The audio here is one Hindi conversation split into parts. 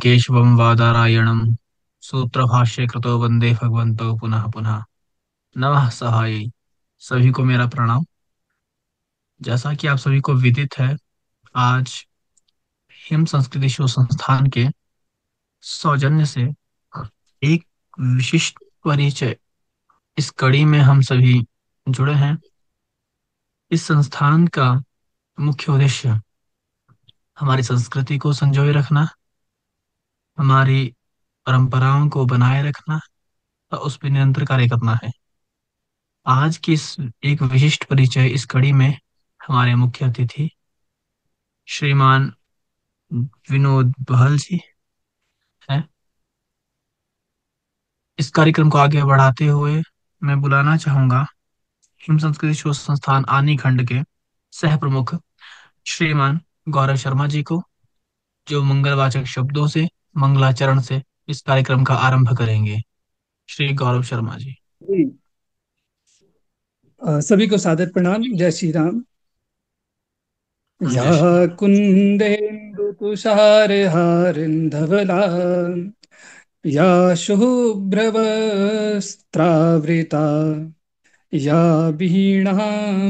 केशवं वादरायणं सूत्रभाष्य कृतो वंदे भगवन्तो पुनः पुनः। नमः सहाय। सभी को मेरा प्रणाम। जैसा कि आप सभी को विदित है, आज हिम संस्कृति शोध संस्थान के सौजन्य से एक विशिष्ट परिचय इस कड़ी में हम सभी जुड़े हैं। इस संस्थान का मुख्य उद्देश्य हमारी संस्कृति को संजोए रखना, हमारी परंपराओं को बनाए रखना और उस पर निरंतर कार्य करना है। आज की इस एक विशिष्ट परिचय इस कड़ी में हमारे मुख्य अतिथि श्रीमान विनोद बहल जी हैं। इस कार्यक्रम को आगे बढ़ाते हुए मैं बुलाना चाहूंगा हिम संस्कृति शोध संस्थान आनी खंड के सह प्रमुख श्रीमान गौरव शर्मा जी को, जो मंगलवाचक शब्दों से, मंगलाचरण से इस कार्यक्रम का आरंभ करेंगे। श्री गौरव शर्मा जी। जी। सभी को सादर प्रणाम। जय श्री राम। या जय श्री राम। कुंदेन्दु तुषार हारिंधवला या शुभ्रवस्त्रावृता या वीणा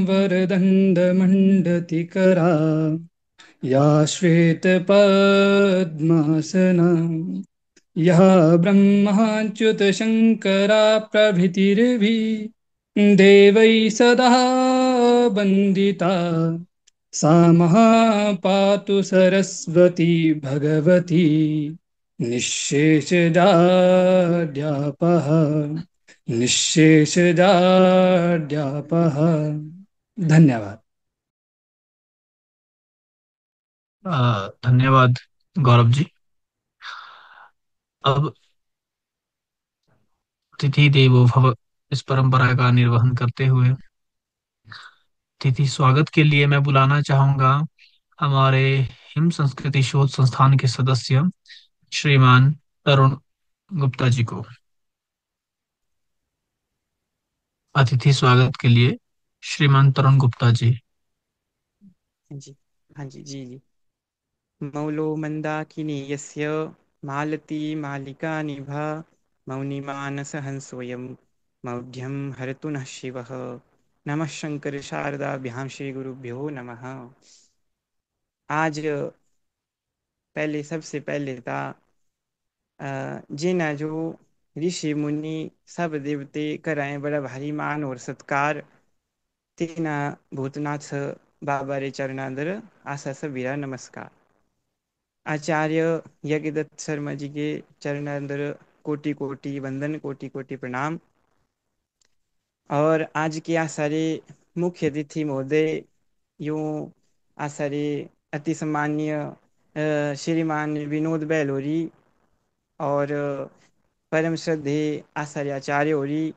वरदण्डमण्डतिकरा या श्वेतपद्मासना यः ब्रह्माच्युतशङ्करा प्रभृतिर्भिः देवैः सदा वन्दिता सा महापातु सरस्वती भगवती निःशेषजाड्यापः निःशेषजाड्यापः। धन्यवाद। धन्यवाद गौरव जी। अब तिथि देवो भव इस परंपरा का निर्वहन करते हुए तिथि स्वागत के लिए मैं बुलाना चाहूंगा हमारे हिम संस्कृति शोध संस्थान के सदस्य श्रीमान तरुण गुप्ता जी को। अतिथि स्वागत के लिए श्रीमान तरुण गुप्ता जी। जी। हाँ जी जी जी। मौलो मंदाकिनी यस्य मालती मालिका निभा मौनिमानस हंसोऽयं मौढ्यं हरतु नः शिवः। नमः शंकर शारदाभ्यां श्री गुरुभ्यो नमः। आज पहले सबसे पहले था जिन जो ऋषि मुनि सब देवते कराएं बड़ा भारी मान और सत्कार तेना भूतनाथ बाबा रे चरणांदर आशा सबीरा नमस्कार। आचार्य यज्ञदत्त शर्मा जी के चरणांदर कोटि कोटि वंदन, कोटि कोटि प्रणाम। और आज के आचार्य मुख्य अतिथि महोदय यूं आचार्य अति सम्माननीय श्रीमान विनोद बैलोरी और परम श्रद्धेय आचार्य आचार्य होरी,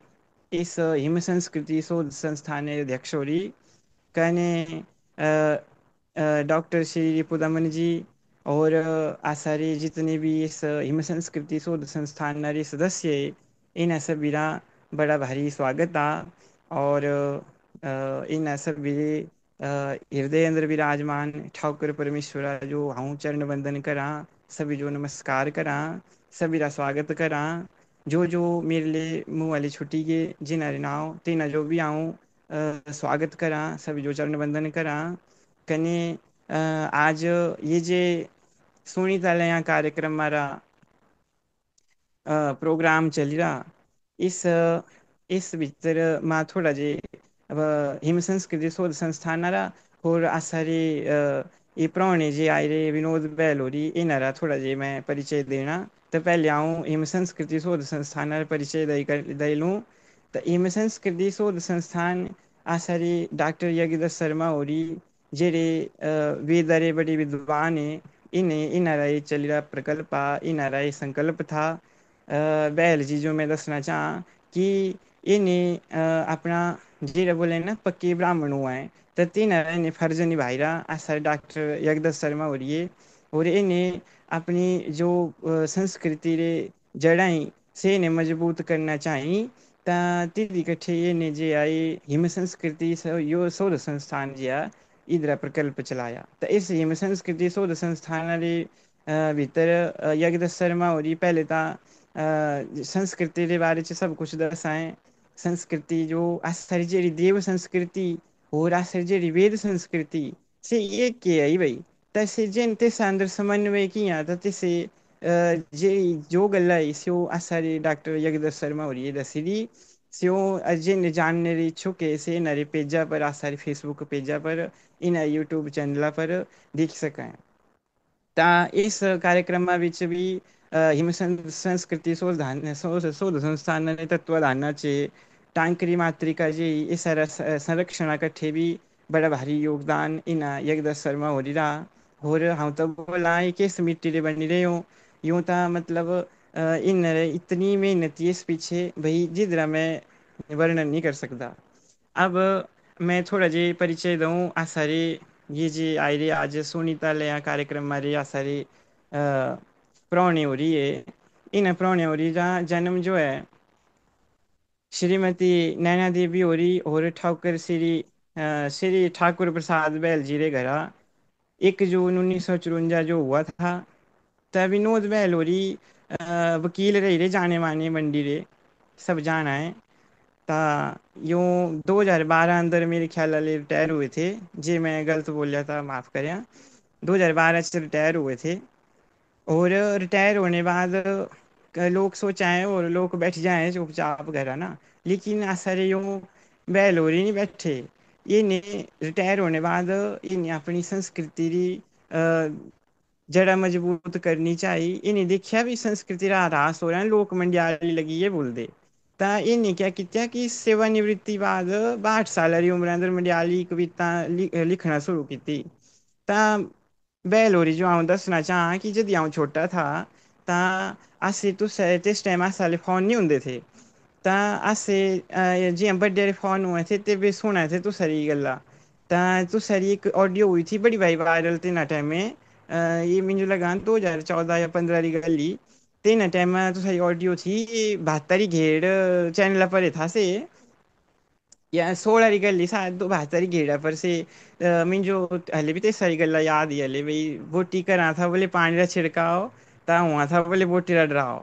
इस हिम संस्कृति शोध संस्थान के अध्यक्ष होरी कहने डॉक्टर श्री रिपुदमन जी और आचार्य जितने भी इस हिम संस्कृति शोध संस्थान नारी सदस्य है, इन सभी बड़ा भारी स्वागत आ। और इन सभी हृदय अंदर विराजमान ठाकुर परमेश्वरा जो हूँ चरण वंदन करा, सभी जो नमस्कार करा, सभी रा स्वागत करा। जो मेरे लिए मुँह वाली छुट्टी के जिन्हें नाव तेना जो भी आऊँ स्वागत करा, सभी जो चरण वंदन करा। कने आज ये जे सुनी ताले यहाँ कार्यक्रम हमारा प्रोग्राम चल रहा, इस भीतर में थोड़ा जे अब हिम संस्कृति शोध संस्थान रहा और आसारी ये प्राणी जे आए रे विनोद बैलोरी इनारा थोड़ा जे मैं परिचय देना। तो पहले आऊँ हिम संस्कृति शोध संस्थान रा परिचय दे लूँ। तो हिम संस्कृति शोध संस्थान आसारी डॉक्टर यज्ञदत्त शर्मा होरी जेरे वेदारे बड़े विद्वान है। इन्हें इनारा ये चल रहा प्रकल्प इनारा ये संकल्प था। बैल जी जो मैं दसना चाह कि इन्हें अपना जीरा बोले ना पक्के ब्राह्मण हुआ है, तो तीन इन्हें फर्ज निभाई रहा आशा डॉक्टर यज्ञदत्त शर्मा हो रही है। और इन्हें अपनी जो संस्कृति रे जड़ाई से इन्हें मजबूत करना चाहिए। ता तीदी कट्ठे इन्हें जे आई हिम संस्कृति यो शोध संस्थान जी आ इधर प्रकल्प चलाया। तो इस हिम संस्कृति शोध संस्थान रे भीतर यज्ञदत्त शर्मा होरी पहले संस्कृति के बारे च सब कुछ दसा है। संस्कृति जो आसारी जेरी देव संस्कृति और आसारी जेरी वेद संस्कृति से एक के आई भाई। तसे जेन तेसा अंदर समन्वय किया था तसे जे जो गल्ला है स्यो आसारी डॉक्टर यज्ञदत्त शर्मा होरी दसी दी स्यो जिन जानने री इच्छुक है से नरे पेजा पर आसारी फेसबुक पेजा पर इन यूट्यूब चैनल पर देख सकें। ਤਾਂ ਇਸ ਕਾਰਜਕ੍ਰਮਾਂ ਵਿੱਚ ਵੀ ਹਿਮ ਸੰਸਕ੍ਰਿਤੀ शोध संस्थानाने तत्वाधानाचे टांकरी मातृका जी इस संरक्षणाकट्ठे भी बड़ा भारी योगदान इन यज्ञदत्त शर्मा हो रहा। और हाँ तो बोला किस मिट्टी रे बनी रहे हो यूं तो मतलब इन इतनी मेहनत इस पीछे भाई जिधर मैं वर्णन नहीं कर सकता। अब मैं थोड़ा जी परिचय दूँ आ सारे ये जी आई रही आज सुनीता ले कार्यक्रम मारे आ सारी प्राणी हो रही है। इन प्राणी हो रही का जन्म जो है श्रीमती नैना देवी हो रही और ठाकुर श्री ठाकुर प्रसाद बैल जी रे घरा 1 जून 1954 जो हुआ था। तब विनोद बैल हो रही वकील रहे जाने माने मंडी रे सब जाना है। ता यूं 2012 अंदर मेरे ख्याल वाले रिटायर हुए थे। जी मैं गलत बोल था माफ़ करें। 2012 से रिटायर हुए थे। और रिटायर होने बाद लोग सोचाएं और लोग बैठ जाएं चुपचाप घर है ना। लेकिन सारे यूं बैलोरी नहीं बैठे। ये ने रिटायर होने बाद इन्हें अपनी संस्कृति री जड़ा मजबूत करनी चाहिए। इन्हें देखिया भी संस्कृति रा ह्रास हो रहा है लोक मंडियाली लगी ये बोल दे। ता इन्हें क्या किया कि सेवानिवृत्ति बाद 62 साल की उम्र अंदर मंडियाली कविता लिखना शुरू की थी। ता बेलोरी जो आऊँ दसना चाह कि जब आऊँ छोटा था ता अस तो तिस टाइम अस साले फोन नहीं होंगे थे। ता अस जियां बड्डे फोन हुए थे ते भी सुना थे तो सारी गल्ला। ता तो सारी एक ऑडियो हुई थी बड़ी भाई वायरल तीन टाइम में ये मुझे लगा 2014 या 15 की गल ही। तीन टाइम में तो सारी ऑडियो थी 72 घेड़ चैनल पर था से या 16 री गल शायद तो 72 घेड़ा पर से मिंजो हले भी तो सारी गल्ला याद ही हले भाई बोटी करा था बोले पानी का छिड़काओ ता हुआ था बोले बोटी का डराओ।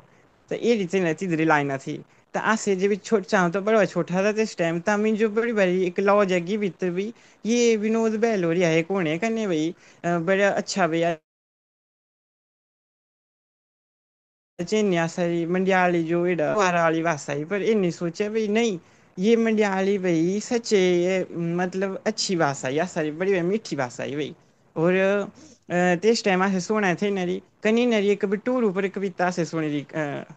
तो ये रीति नती दरी लाइना थी। तो आसे जब छोट चाहूँ तो बड़ा छोटा था इस टाइम था मिंजो बड़ी बड़ी एक लॉ जगी भीतर भी ये विनोद बहलोरी है कौन है कन्ने भाई बड़ा अच्छा भैया चेन्नई सारी मंडियाली जो एडा वाली भाषा है पर इन्हें सोचा भाई नहीं ये मंडियाली भाई सच्चे मतलब अच्छी भाषा है सारी बड़ी भाई मीठी भाषा है भाई। और तेस टाइम अस सुना थे नरी कनी नरी एक बटूरू पर कविता से सुनी री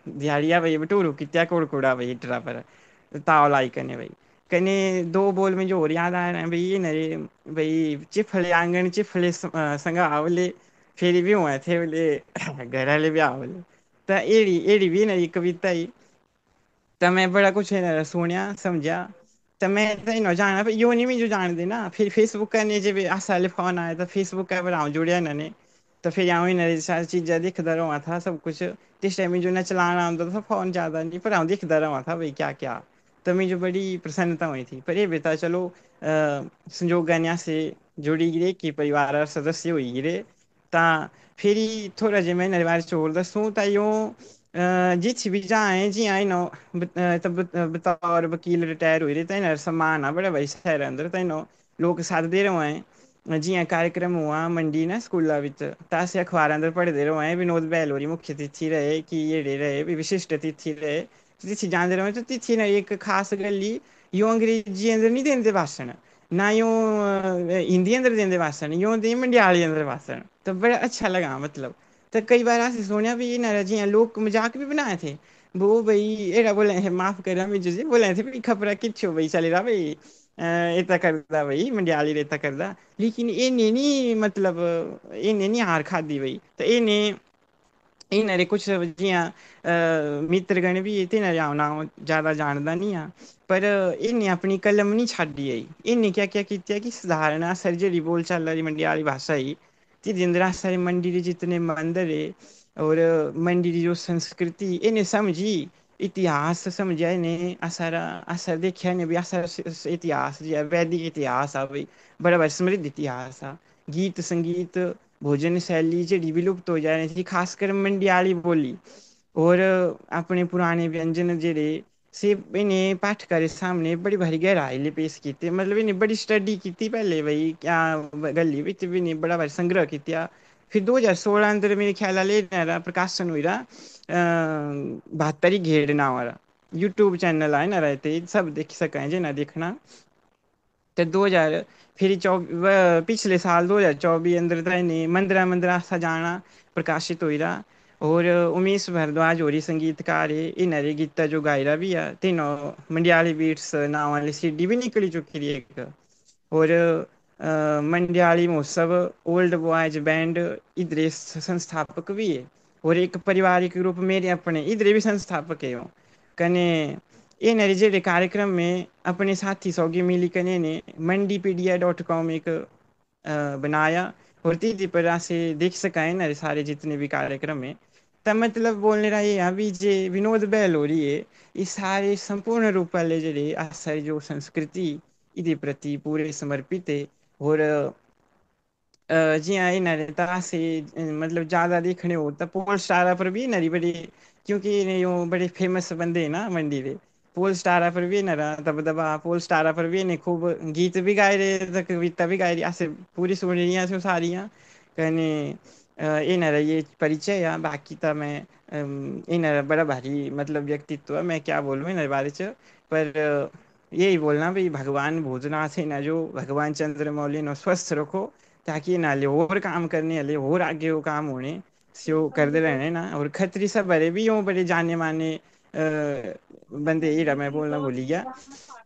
दिहाड़िया भाई बटूरू कित्या कोड़कोड़ा भाई इटरा पर ताव लाई कने भाई कने दो बोल में जो और याद आ रहा है भाई ये नरे भाई चिफले आंगन चिफले संगावले फिर भी हुए थे बोले घर वाले भी आवले। तो एड़ी एड़ी भी ना कविता ही तो मैं बड़ा कुछ सुनिया समझा। तो मैं तो इन्हों जाना पर यो नहीं मुझे जान देना फिर फेसबुक करने जब आसाले फोन आया तो फेसबुक का पर आऊँ जुड़िया इन्होंने। तो फिर आऊँ इन्हें सारी चीज़ें दिखता रहा था सब कुछ जिस टाइम मुझे ना चलाना आता था फोन ज़्यादा नहीं पर आऊँ दिखता रहा था भाई क्या क्या। तो मुझे बड़ी प्रसन्नता हुई थी पर ये बेटा चलो संजोग गण्या से जुड़ी गिरे कि परिवार और सदस्य हुई गिरे। ता फिर थोड़ा जे मैं बारे चोल दसूँ तो यूँ जिस भी जाए जी आई नो तब बतौर वकील रिटायर हुई रही तैन सम्मान आ बड़ा भाई शहर अंदर तैनो लोग साधदे रहे हैं जियां कार्यक्रम हुआ मंडी ना स्कूला विच तासे अखबार अंदर पढ़ते रहे हैं विनोद बहलोरी मुख्य तिथि रहे कि ये रहे भी विशिष्ट तिथि रहे तिथि जानते रहे तो तिथि ने एक खास गली यूं अंग्रेजी अंदर नहीं देंदे भाषण ना यूं हिंदी अंदर देंदे भाषण यूं दे मंडियाली अंदर भाषण तो बड़ा अच्छा लगा मतलब। तो कई बार ऐसे सुनिया भी ना जियां लोग मजाक भी बनाए थे वो भाई एड़ा बोले थे माफ करना मुझे जी बोले थे भाई खबरा किच्छो भाई चले रहा भाई इतना करदा भाई मंडियाली रे इतना करदा। लेकिन इन्हें नहीं मतलब इन्हें नहीं हार खादी भाई तो इन्हें इन्हें कुछ जियां मित्रगण भी तिन्हां आना ज़्यादा जानदा नहीं आ पर इन्हें अपनी कलम नहीं छाड़ी आई। इन्हें क्या क्या किया कि सधारण सर्जरी बोल चाल रही मंडियाली भाषा ही जिंदरा सारे मंडी के जितने मंदिर है और मंडी की जो संस्कृति इन्हें समझी इतिहास समझा इन्हें असारा असर देखा इन्हें भी असर इतिहास जो है वैदिक इतिहास आ भाई बड़ा बड़ा समृद्ध इतिहास आ गीत संगीत भोजन शैली जेह्ड़ी विलुप्त हो जा रही थी, खासकर मंडियाली बोली और अपने पुराने व्यंजन जेह्ड़े से इन्हें पाठकें दे सामने बड़ी भारी गहराई ले पेश कीते। मतलब इन्हें बड़ी स्टडी कीती पैह्ले भाई क्या गल्ली बिच भी इन्हें बड़ा भारी संग्रह कीता। फिर 2016 अंदर मेरे ख्याल आह्ले न्हाड़ा प्रकाशन होईरा 72 घेड़ नांऽ दा यूट्यूब चैनल आहे न्हाड़ा ते सब दिक्खी सकें जे ना दिक्खना। ते 2000 फिर पिछले साल 2024 अंदर ता इन्हें मंदरा मंदरा सजाना प्रकाशित होईरा। और उमेश भारद्वाज होरी संगीतकार है, इन्हारे गीता जो गायरा भी है तीनों मंडियाली बीट्स नाम वाली सीडी भी निकली चुकी है एक। और मंडियाली महोत्सव ओल्ड बॉयज बैंड इधरे संस्थापक भी है। और एक पारिवारिक रूप मेरे अपने इधरे भी संस्थापक है वो कने। ये नरे जेडे कार्यक्रम में अपने साथी सौगी मिली कने ने मंडीपीडिया.com एक बनाया और तीजी पर से देख सकाए ना सारे जितने भी कार्यक्रम है। तब मतलब बोलने रहा ये अभी जे विनोद बैल हो रही है ये सारे संपूर्ण रूप वाले जेडे सारी जो संस्कृति इदे प्रति पूरे समर्पित है। और जियां इन्हें तरह से मतलब ज़्यादा देखने हो तो पोल स्टार पर भी नरी बड़ी क्योंकि इन्हें यूँ बड़े फेमस बंदे हैं ना मंडी के। पोल स्टार पर भी नरा दबदबा पोल स्टार पर भी इन्हें खूब गीत भी गाए रहे तो कविता भी गाए रही ऐसे पूरी सुन रही हैं सारियाँ कने। इन्हरा ये परिचय है बाकी तो मैं इन्हरा बड़ा भारी मतलब व्यक्तित्व है मैं क्या बोलूँ इन्हरे बारे च। पर यही बोलना भाई भगवान भोजनाथ है ना जो भगवान चंद्रमौली ने स्वस्थ रखो ताकि नाले और काम करने वाले और आगे वो काम होने से वो करते रहने ना। और खत्री सब बड़े भी हों बड़े जाने माने बंदे हीरा मैं बोलना भूल गया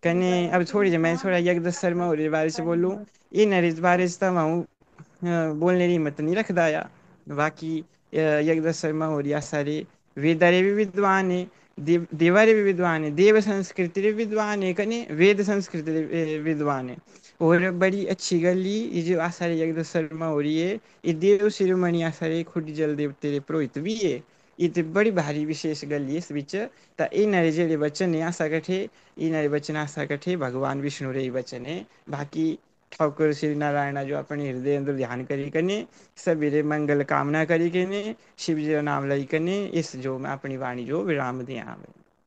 कने। अब थोड़ी मैं थोड़ा यज्ञ शर्मा और बारे से बोलूँ इन इस बारे से तो मैं बोलने की हिम्मत नहीं रखता या बाकी यज्ञ शर्मा और या सारे वेदारे भी विद्वान है देवारे भी विद्वान है देव संस्कृति भी विद्वान है कने वेद संस्कृति विद्वान है। और बड़ी अच्छी गल ये जो आसारे यज्ञ शर्मा हो रही है ये देव शिरोमणि आसारे खुड जल देवते दे पुरोहित भी है। ये तो बड़ी भारी विशेष गल है इस बिच ता इन्हारे जेड़े बच्चन ने आशा कठे इन्हारे बच्चन आशा कठे भगवान विष्णु रे बच्चन है। बाकी ठाकुर श्री नारायण जो अपने हृदय अंदर ध्यान करी कने सवेरे मंगल कामना करी कने शिव जी का नाम लाई कने इस जो मैं अपनी वाणी जो विराम दिया।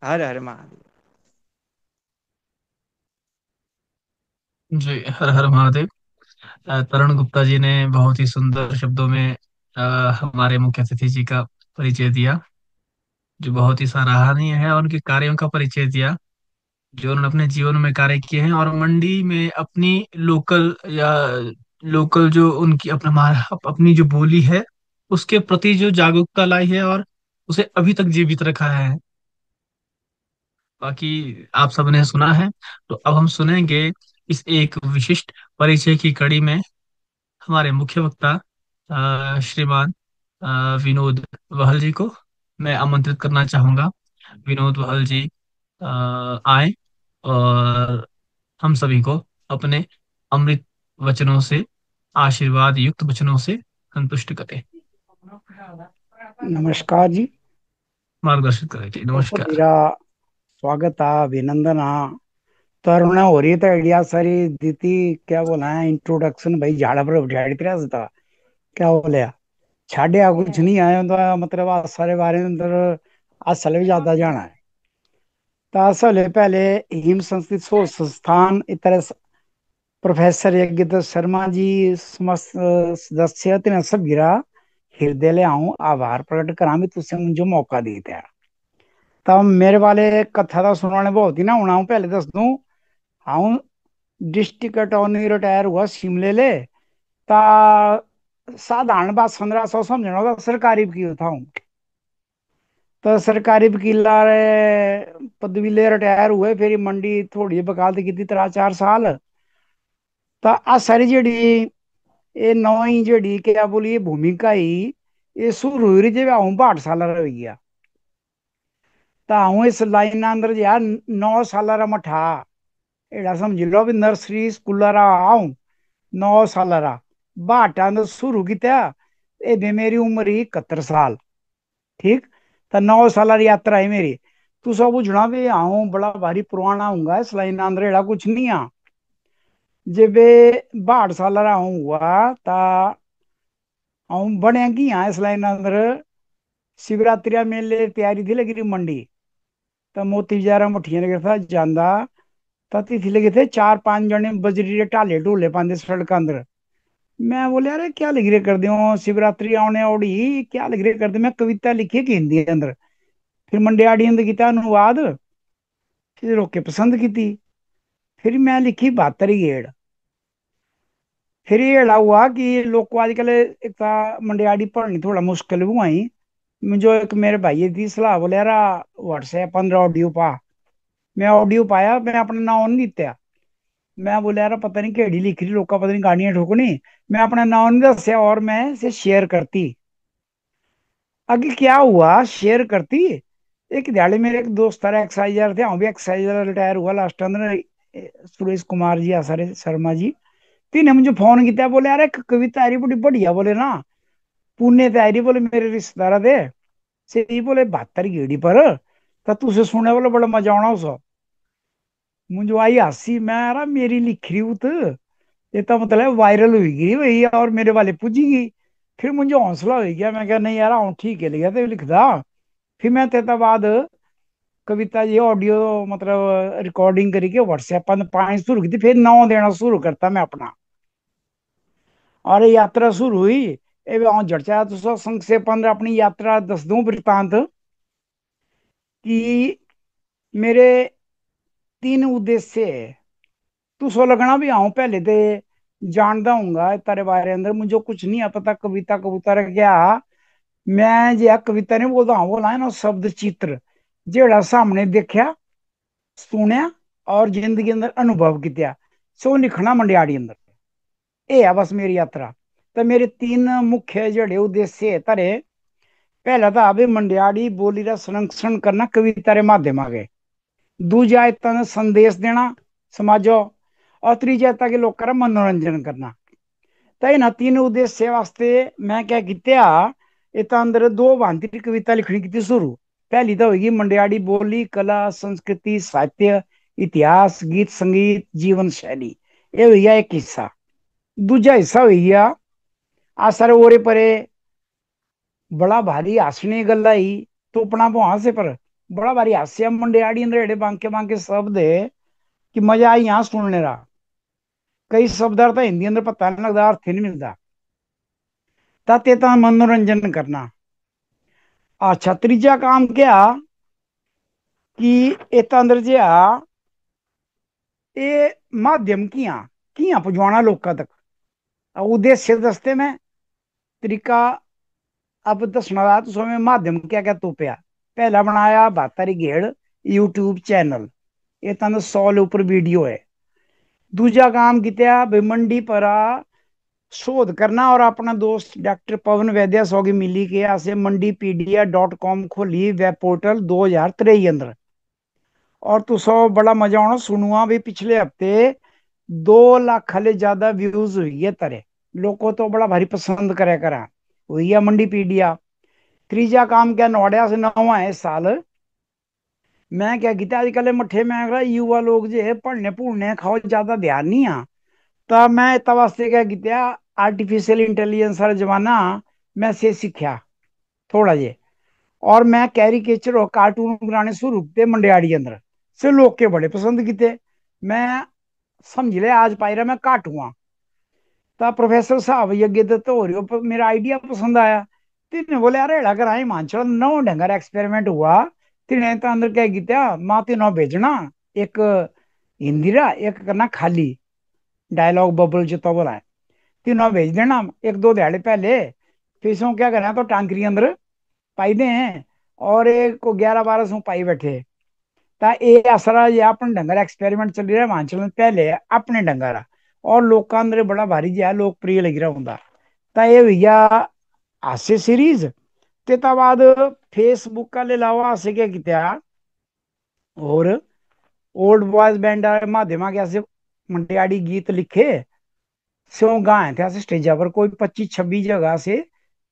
हर हर महादेव। जी हर हर महादेव। तरुण गुप्ता जी ने बहुत ही सुंदर शब्दों में हमारे मुख्य अतिथि जी का परिचय दिया, जो बहुत ही सराहनीय है, और उनके कार्यों का परिचय दिया जो उन्होंने अपने जीवन में कार्य किए हैं, और मंडी में अपनी लोकल या लोकल जो उनकी अपनी जो बोली है उसके प्रति जो जागरूकता लाई है और उसे अभी तक जीवित रखा है। बाकी आप सबने सुना है, तो अब हम सुनेंगे इस एक विशिष्ट परिचय की कड़ी में हमारे मुख्य वक्ता श्रीमान विनोद वहल जी को मैं आमंत्रित करना चाहूंगा। विनोद वहल जी आए और हम सभी को अपने अमृत वचनों से, आशीर्वाद युक्त वचनों से संतुष्ट करें, नमस्कार जी। मार्गदर्शित करें जी। बहुत नमस्कार। मेरा स्वागत आ अभिनंदन आ तरुण हो रही तो आइडिया सारी दीती क्या बोला है इंट्रोडक्शन भाई झाड़ा पर बैठ कर था क्या बोलिया छाड़िया कुछ नहीं आया तो मतलब आ सारे बारे में अंदर असल भी ज्यादा जाना है। तो असल है पहले हिम संस्कृत शोध संस्थान इतर प्रोफेसर यज्ञ शर्मा जी समस्त सदस्य तिन्हें सब गिरा हृदय ले आऊं आभार प्रकट करा भी तुझसे मुझे मौका देते हैं। तब मेरे वाले कथा का सुनाने बहुत ही ना होना हूं पहले दस दूं हाउ डिस्ट्रिक्ट अटॉर्नी रिटायर हुआ शिमले ले ता साधारण बात 1500 समझना होगा सरकारी वकील था हूँ। तो सरकारी वकील पदवी ले रिटायर हुए फिर मंडी थोड़ी वकालत की 3-4 साल। तो आ सारी जेड़ी ये नई जेड़ी क्या बोलिए भूमिका ही ये शुरू हुई जब आऊँ 8 साल रह गया। तो आऊँ इस लाइन अंदर यार 9 साल मठा एड़ा समझ लो भी नर्सरी स्कूल आऊँ 9 साल बाटा अंदर शुरू किया ए मेरी उम्र ही 71 साल। ठीक तो 9 साल यात्रा है मेरी। तू सब बुझना भी आऊँ बड़ा भारी पुराना हूंगा इस लाइन अंदर एड़ा कुछ नहीं आ। जब 62 साल हुआ ता हम बने की यहाँ इस लाइन अंदर शिवरात्रि मेले तैयारी थी लगी रही मंडी। तो मोती जा मुठिया लगे था ਜਾਂਦਾ तती थी लगे थे चार पांच जने बजरी रे टाले टूले पांदे सड़क अंदर। मैं बोले अरे क्या लिख रहे कर दो शिवरात्रि आने ओड़ी क्या लिख रहे कर दे। मैं कविता लिखी कि हिंदी के अंदर फिर मंडियाड़ी अंदर किया अनुवाद फिर रोके पसंद की थी। फिर मैं लिखी 72 गेड़। फिर ये अड़ा हुआ कि लोग को आजकल एक था मंडियाड़ी पढ़नी थोड़ा मुश्किल हुआ ही। मुझे एक मेरे भाई थी सलाह बोले यार व्हाट्सएप अंदर ऑडियो पा। मैं ऑडियो पाया मैं अपना नाम नहीं दिया। मैं बोले यार पता नहीं केड़ी लिख रही लोग पता नहीं गाड़ियां ठोकनी। मैं अपना नाम नहीं दसिया और मैं इसे शेयर करती। आगे क्या हुआ शेयर करती। एक दिहाड़ी मेरे एक दोस्त था एक्साइजर थे भी एक्साइजर रिटायर हुआ लास्ट अंदर सुरेश कुमार जी आसारे शर्मा जी। तीन मुझे फोन किया बोले यार एक कविता आ रही बड़ी बढ़िया बोले ना पुणे ते आ रही बोले मेरे रिश्तेदार दे से ये बोले 72 गेड़ी पर तो तुझे सुनने बोले बड़ा मजा आना उस। मुझे आई हंसी मैं यार मेरी लिख रही हूँ तो ये तो मतलब वायरल हुई गई वही और मेरे वाले पूछेगी। फिर मुझे हौसला हो गया मैं कहा नहीं यार हूँ ठीक है लिखा तो लिखदा। फिर मैं तेता बाद कविता ये ऑडियो मतलब रिकॉर्डिंग करके व्हाट्सएप पर पानी शुरू की थी फिर नाम देना शुरू करता मैं अपना। और ये यात्रा शुरू हुई एवं झड़चा तो संक्षेप अंदर अपनी यात्रा दस दूं वृतांत कि मेरे तीन उद्देश्य है। तू सो लगना भी आऊं पहले ते जानदा हूंगा तेरे बारे अंदर मुझे कुछ नहीं है पता कविता कबूतर है क्या। मैं जो कविता नहीं बोलता हूँ बोला है ना शब्द चित्र जेड़ा सामने देखा सुनया और जिंदगी अंदर अनुभव किया सो लिखना मंडियाड़ी अंदर। ये है बस मेरी यात्रा। तो मेरे तीन मुख्य जड़े उद्देश्य है तारे। पहला था अभी मंडियाड़ी बोली का संरक्षण करना कविता रे माध्यम आगे। दूजा इतना ने संदेश देना समाजो और तीजा ताकि लोग का मनोरंजन करना। तो इन तीन उद्देश्य वास्ते मैं क्या किया इतना अंदर दो भांति की कविता लिखनी की थी शुरू। पहली तो होगी मंडियाड़ी बोली कला संस्कृति साहित्य इतिहास गीत संगीत जीवन शैली ये भैया एक हिस्सा। दूजा हिस्सा हो गया आ सारे ओरे परे बड़ा भारी हंसने गल्ला ही तो अपना वो हंसे पर बड़ा भारी हास्य मंडियाड़ी अंदर एड़े बांके बांके शब्द है कि मजा आई यहाँ सुनने रहा। कई शब्द अर्थ हिंदी अंदर पता नहीं लगता अर्थ ही नहीं मिलता। ताते ता मनोरंजन करना। अच्छा तीजा काम क्या कि इतना अंदर जो ये माध्यम किया किया पहुंचाना लोगों तक उद्देश्य दसते में तरीका अब दसना रहा तो समय माध्यम क्या क्या तोपया। पहला बनाया 72 गेड़ यूट्यूब चैनल ये तंद 100 ऊपर वीडियो है। दूजा काम किया भिमंडी पर शोध करना और अपना दोस्त डॉक्टर पवन वैद्य सोगी मिली के ऐसे मंडीपीडिया.com खोली वेब पोर्टल 2023 अंदर। और तो सौ बड़ा मजा आना सुनुआ भी पिछले हफ्ते 2 लाख खाले ज्यादा व्यूज हुई है तारे। लोग को तो बड़ा भारी पसंद करे करा हुई है मंडीपीडिया। तीजा काम क्या नौड़िया से नवा है इस साल। मैं क्या किया आजकल मठे में अगर युवा लोग जो है पढ़ने पढ़ने खाओ ज्यादा ध्यान नहीं आ। तब मैं तब वास्ते क्या किया आर्टिफिशियल इंटेलिजेंस वाला जमाना मैं से सीखा थोड़ा जे। और मैं कैरिकेचर और कार्टून बनाने शुरू किए मंडियाड़ी के अंदर से लोग के बड़े पसंद किए। मैं समझ ले आज पाई रहा मैं काटूंगा। तब प्रोफेसर साहब यज्ञ दत्त हो रही हो मेरा आइडिया पसंद आया। तिने बोले अरे एड़ा कर आई मानचल नौ ढंगर एक्सपेरिमेंट हुआ। तिने तो अंदर क्या किया माँ तीनों भेजना एक हिंदी रा एक करना खाली डायलॉग बबल जो तो बोला है तीनों भेज देना एक दो दिहाड़े पहले। फिर सो क्या करना तो टांकरी अंदर पाई दे हैं और एक को 11 12 सौ पाई बैठे। ता ये असरा ये अपन डंगर एक्सपेरिमेंट चल रहा है हिमाचल पहले अपने डंगर और लोग अंदर बड़ा भारी जो है लोकप्रिय लग रहा होंगे। ता ये भैया हास्य सीरीज ते ता बाद फेसबुक का ले अलावा हास्य क्या किया और ओल्ड बॉयज बैंड माध्यम कैसे मंडियाड़ी गीत लिखे सो गाए थे ऐसे स्टेजा पर कोई 25 26 जगह से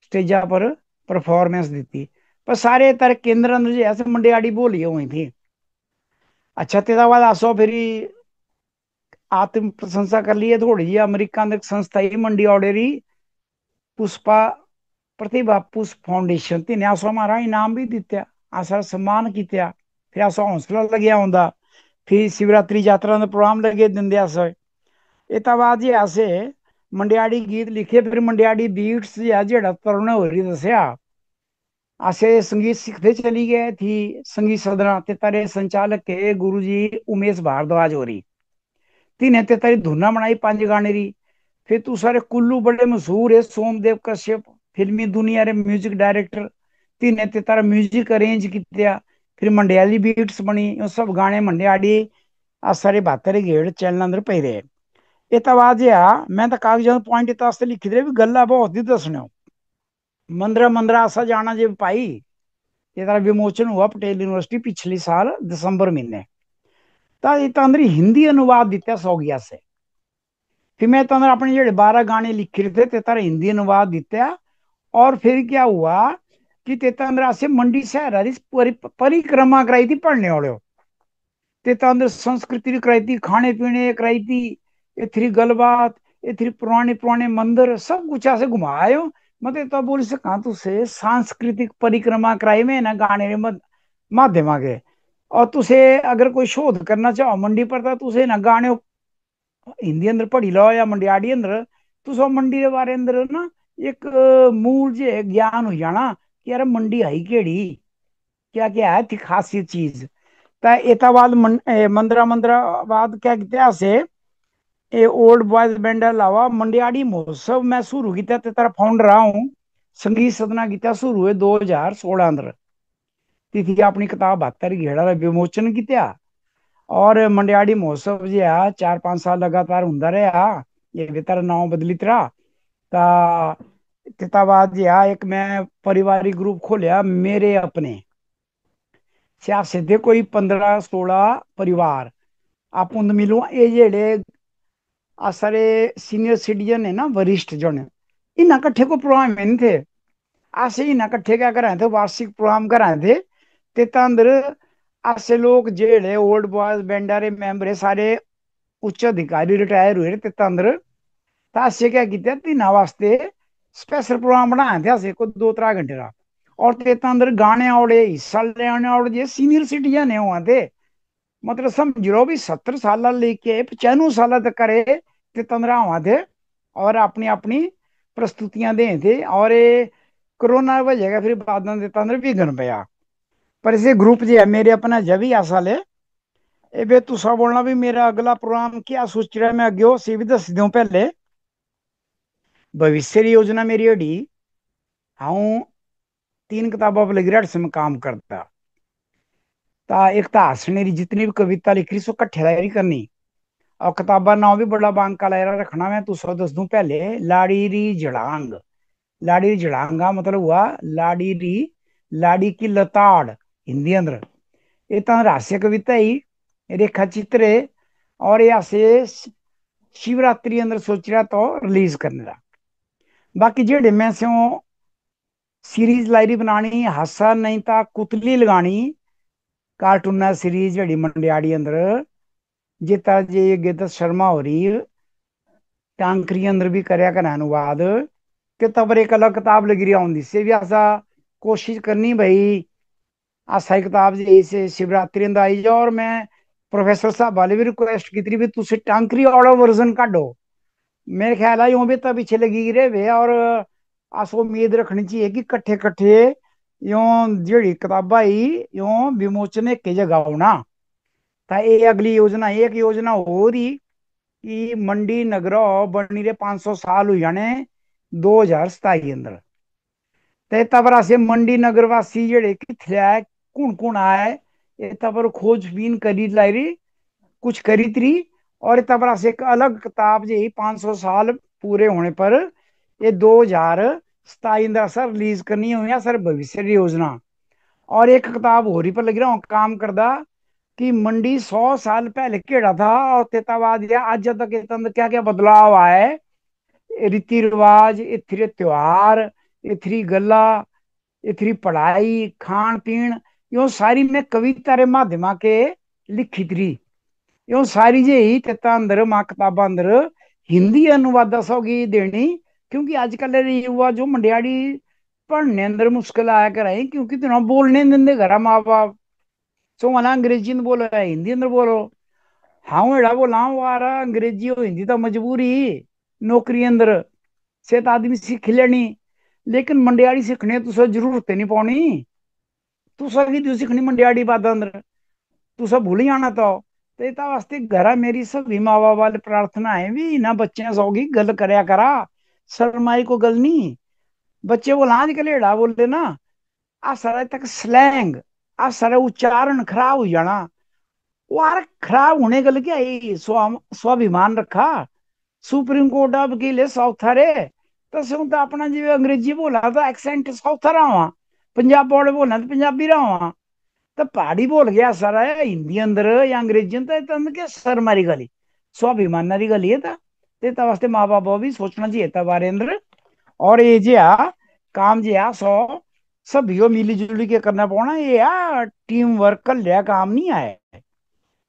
स्टेजा पर परफॉर्मेंस दी। पर सारे तरह केंद्र अंदर जो ऐसे मंडियाड़ी बोली हुई थी। अच्छा तेरा बाद आसो फिर आत्म प्रशंसा कर ली है थोड़ी जी अमेरिका अंदर एक संस्था ही मंडी ऑर्डरी पुष्पा प्रतिभा पुष्प फाउंडेशन तिन्हें आसो हमारा इनाम भी दिता, आसा सम्मान किया, फिर आसो हौसला लगे आंदा, फिर शिवरात्रि यात्रा का प्रोग्राम लगे देंगे अस। इता बाद जी असे मंडियाड़ी गीत लिखे, फिर मंडियाड़ी बीट्स जेड़ा तरुण होरी दसिया, असे संगीत सीखते चली गए थी संगीत सदना ते तारे संचालक के गुरु जी उमेश भारद्वाज हो रही, तीन ते तारी धुना बनाई 5 गाने री। फिर तू सारे कुल्लू बड़े मशहूर है सोमदेव कश्यप, फिल्मी दुनिया रे म्यूजिक डायरेक्टर, तीन ते तारा म्यूजिक अरेंज किया। फिर मंडियाली बीट्स बनी, यो सब गाने मंडियाड़ी आ सारे 72 गेड़ चैनल अंदर पे रहे। ये तो आज आ मैं तो कागजात पॉइंट इतने लिखी दे भी गल्ला बहुत ही दसने। मंदरा मंदरा आसा जाना जे भाई, ये तारा विमोचन हुआ पटेल यूनिवर्सिटी पिछले साल दिसंबर महीने, तो ये तो अंदर हिंदी अनुवाद दिता 100 गया से। फिर मैं तो अंदर अपने जो 12 गाने लिखे थे ते तारा हिंदी अनुवाद दिता। और फिर क्या हुआ कि तेता अंदर से मंडी शहर परिक्रमा कराई थी पढ़ने वाले, तेता अंदर संस्कृति कराई थी, खाने पीने कराई थी, इतनी गलबात, इतनी पुराने पुराने मंदिर सब कुछ ऐसे घुमायो। मतलब तो बोल से कहा तुसे सांस्कृतिक परिक्रमा कराई में ना गाने रे माध्यम के। और तुसे अगर कोई शोध करना चाहो मंडी पर तो तुसे ना गाने हिंदी अंदर पढ़ी लो या मंडियाड़ी अंदर, तुसो मंडी के बारे अंदर ना एक मूल जे ज्ञान हो जाना कि यार मंडी है केड़ी, क्या क्या है थी खासियत चीज। ता एता बाद मंदरा मंदरा बाद क्या किया से ए ओल्ड बॉयज बैंड अलावा मंडियाड़ी महोत्सव मैं शुरू किया ते तेरा फाउंडर रहा हूँ। संगीत सदना किया शुरू है 2016 अंदर, तिथि अपनी किताब 72 घेड़ा विमोचन किया। और मंडियाड़ी महोत्सव जो है 4-5 साल लगातार होंदा रहा, ये भी तेरा नाम बदलित रहा। ता तिता बाद जो है एक मैं पारिवारिक ग्रुप खोलिया मेरे अपने, सियासत दे कोई 15-16 परिवार आप उन मिलो, ये जेड़े आ सारे सीनियर सिटीजन है ना वरिष्ठ जन, इन्हें कट्ठे को प्रोग्राम नहीं थे, आसे इन्हें कट्ठे क्या कराए थे वार्षिक प्रोग्राम कराए थे। तेता अंदर आसे लोग जेड़े ओल्ड बॉयज बैंडारे मेंबर है सारे उच्च अधिकारी रिटायर हुए तेता अंदर, तासे क्या किया तीना वास्ते स्पेशल प्रोग्राम बनाए थे असे को 2-3 घंटे का। और तेता अंदर गाने आवड़े हिस्सा लेने आवड़े सीनियर सिटीजन है वहां थे, मतलब समझ लो भी 70 साल लेके 95 साल तक करे ते 15 वहां थे और अपनी अपनी प्रस्तुतियां दे थे। और ये कोरोना वजह का फिर बाद में देता अंदर विघन पाया, पर इसे ग्रुप जो है मेरे अपना जब ही आसा ले। ए बे तुसा बोलना भी मेरा अगला प्रोग्राम क्या सोच रहा है, मैं अगे से भी दस दूं पहले भविष्य की योजना मेरी अड़ी हूँ 3 किताबों पर लगी रहा में काम करता। ता एक तो हसने की जितनी भी कविता लिख रही सो कट्ठे तैयारी करनी, और किताबा नाम भी बड़ा बांका लायरा रखना। मैं तुझे दस दूं पहले लाड़ी री जड़ांग, लाड़ी री जड़ांगा मतलब हुआ लाड़ी री, लाड़ी की लताड़ हिंदी अंदर। ये तो हास्य कविता ही रेखा चित्र है, और ये से शिवरात्रि अंदर सोच रहा तो रिलीज करने का। बाकी जेड़े मैं से सीरीज लाइरी बनानी हासा नहीं था कुतली लगानी कार्टून सीरीज जड़ी मंडियाड़ी अंदर जिता जे गिद्ध शर्मा हो रही टांकरी अंदर भी करया कर अनुवाद, के तब एक अलग किताब लगी रही आउंदी से भी ऐसा कोशिश करनी भाई आशा ही किताब जैसे शिवरात्रि अंदर आई जाओ। और मैं प्रोफेसर साहब वाले भी रिक्वेस्ट की थी भी तुझे टांकरी वाला वर्जन काटो, मेरे ख्याल है यूं भी तब पीछे लगी रहे वे। और आस उम्मीद रखनी चाहिए कि कट्ठे कट्ठे यूं जेड़ी किताबा ही यूं विमोचन एक जगह होना। ता ये अगली योजना एक योजना हो रही कि मंडी नगर बनी रे 500 साल हो जाने 2027 अंदर, ते तबरा से मंडी नगर वासी जेड़े किथे आए कौन कौन आए ये तबर खोजबीन करी लाई कुछ करी तरी। और तबरा से एक अलग किताब जी 500 साल पूरे होने पर ये 2027 अंदर सर रिलीज करनी हुई सर भविष्य की योजना। और एक किताब हो रही पर लग रहा हूँ काम करदा कि मंडी 100 साल पहले केड़ा था और तेताबाद या आज तक के अंदर क्या क्या बदलाव आए, रीति रिवाज इतने त्योहार इतनी गला इतनी पढ़ाई खान पीन, यो सारी मैं कविता रे माध्यम के लिखी थी। यो सारी जे ही तेता अंदर मां किताबा अंदर हिंदी अनुवाद होगी देनी, क्योंकि आजकल युवा जो मंडियाड़ी पढ़ने अंदर मुश्किल आया कराई, क्योंकि तुम बोलने नहीं देंदे घर माँ बाप। सो मना अंग्रेजी में बोलो या हिंदी अंदर बोलो। हाँ एड़ा बोला वारा अंग्रेजी और हिंदी तो मजबूरी, नौकरी अंदर से तो आदमी सीख लेनी। लेकिन मंडियाड़ी सीखने तो सब जरूरत नहीं पौनी। तू सकी तू सीखनी मंडियाड़ी बात अंदर, तू सब भूल ही आना तो इता वास्ते घर मेरी सभी माँ बाप वाले प्रार्थना है भी ना बच्चे सौगी गल करया करा। शर्माई को गल नहीं। बच्चे बोला आजकल एड़ा बोलते ना, आ सारा तक स्लैंग, आ सारा उच्चारण खराब हो जाना। वो यार खराब होने गल क्या है, स्वाभिमान रखा। सुप्रीम कोर्ट अब के लिए साउथ रे, तो से तो अपना जो अंग्रेजी बोला तो एक्सेंट साउथ रहा हुआ, पंजाब बोर्ड बोलना तो पंजाबी रहा हुआ। तो पहाड़ी बोल गया सारा है हिंदी अंदर या अंग्रेजी अंदर, तो अंदर क्या सर मारी गली, स्वाभिमान री गली है। तो वास्ते माँ बाप भी सोचना चाहिए था बारे अंदर। और ये जे आ काम जे आ सो सब यो मिली जुली के करना पड़ना, ये आ टीम वर्क कर लिया काम नहीं आए।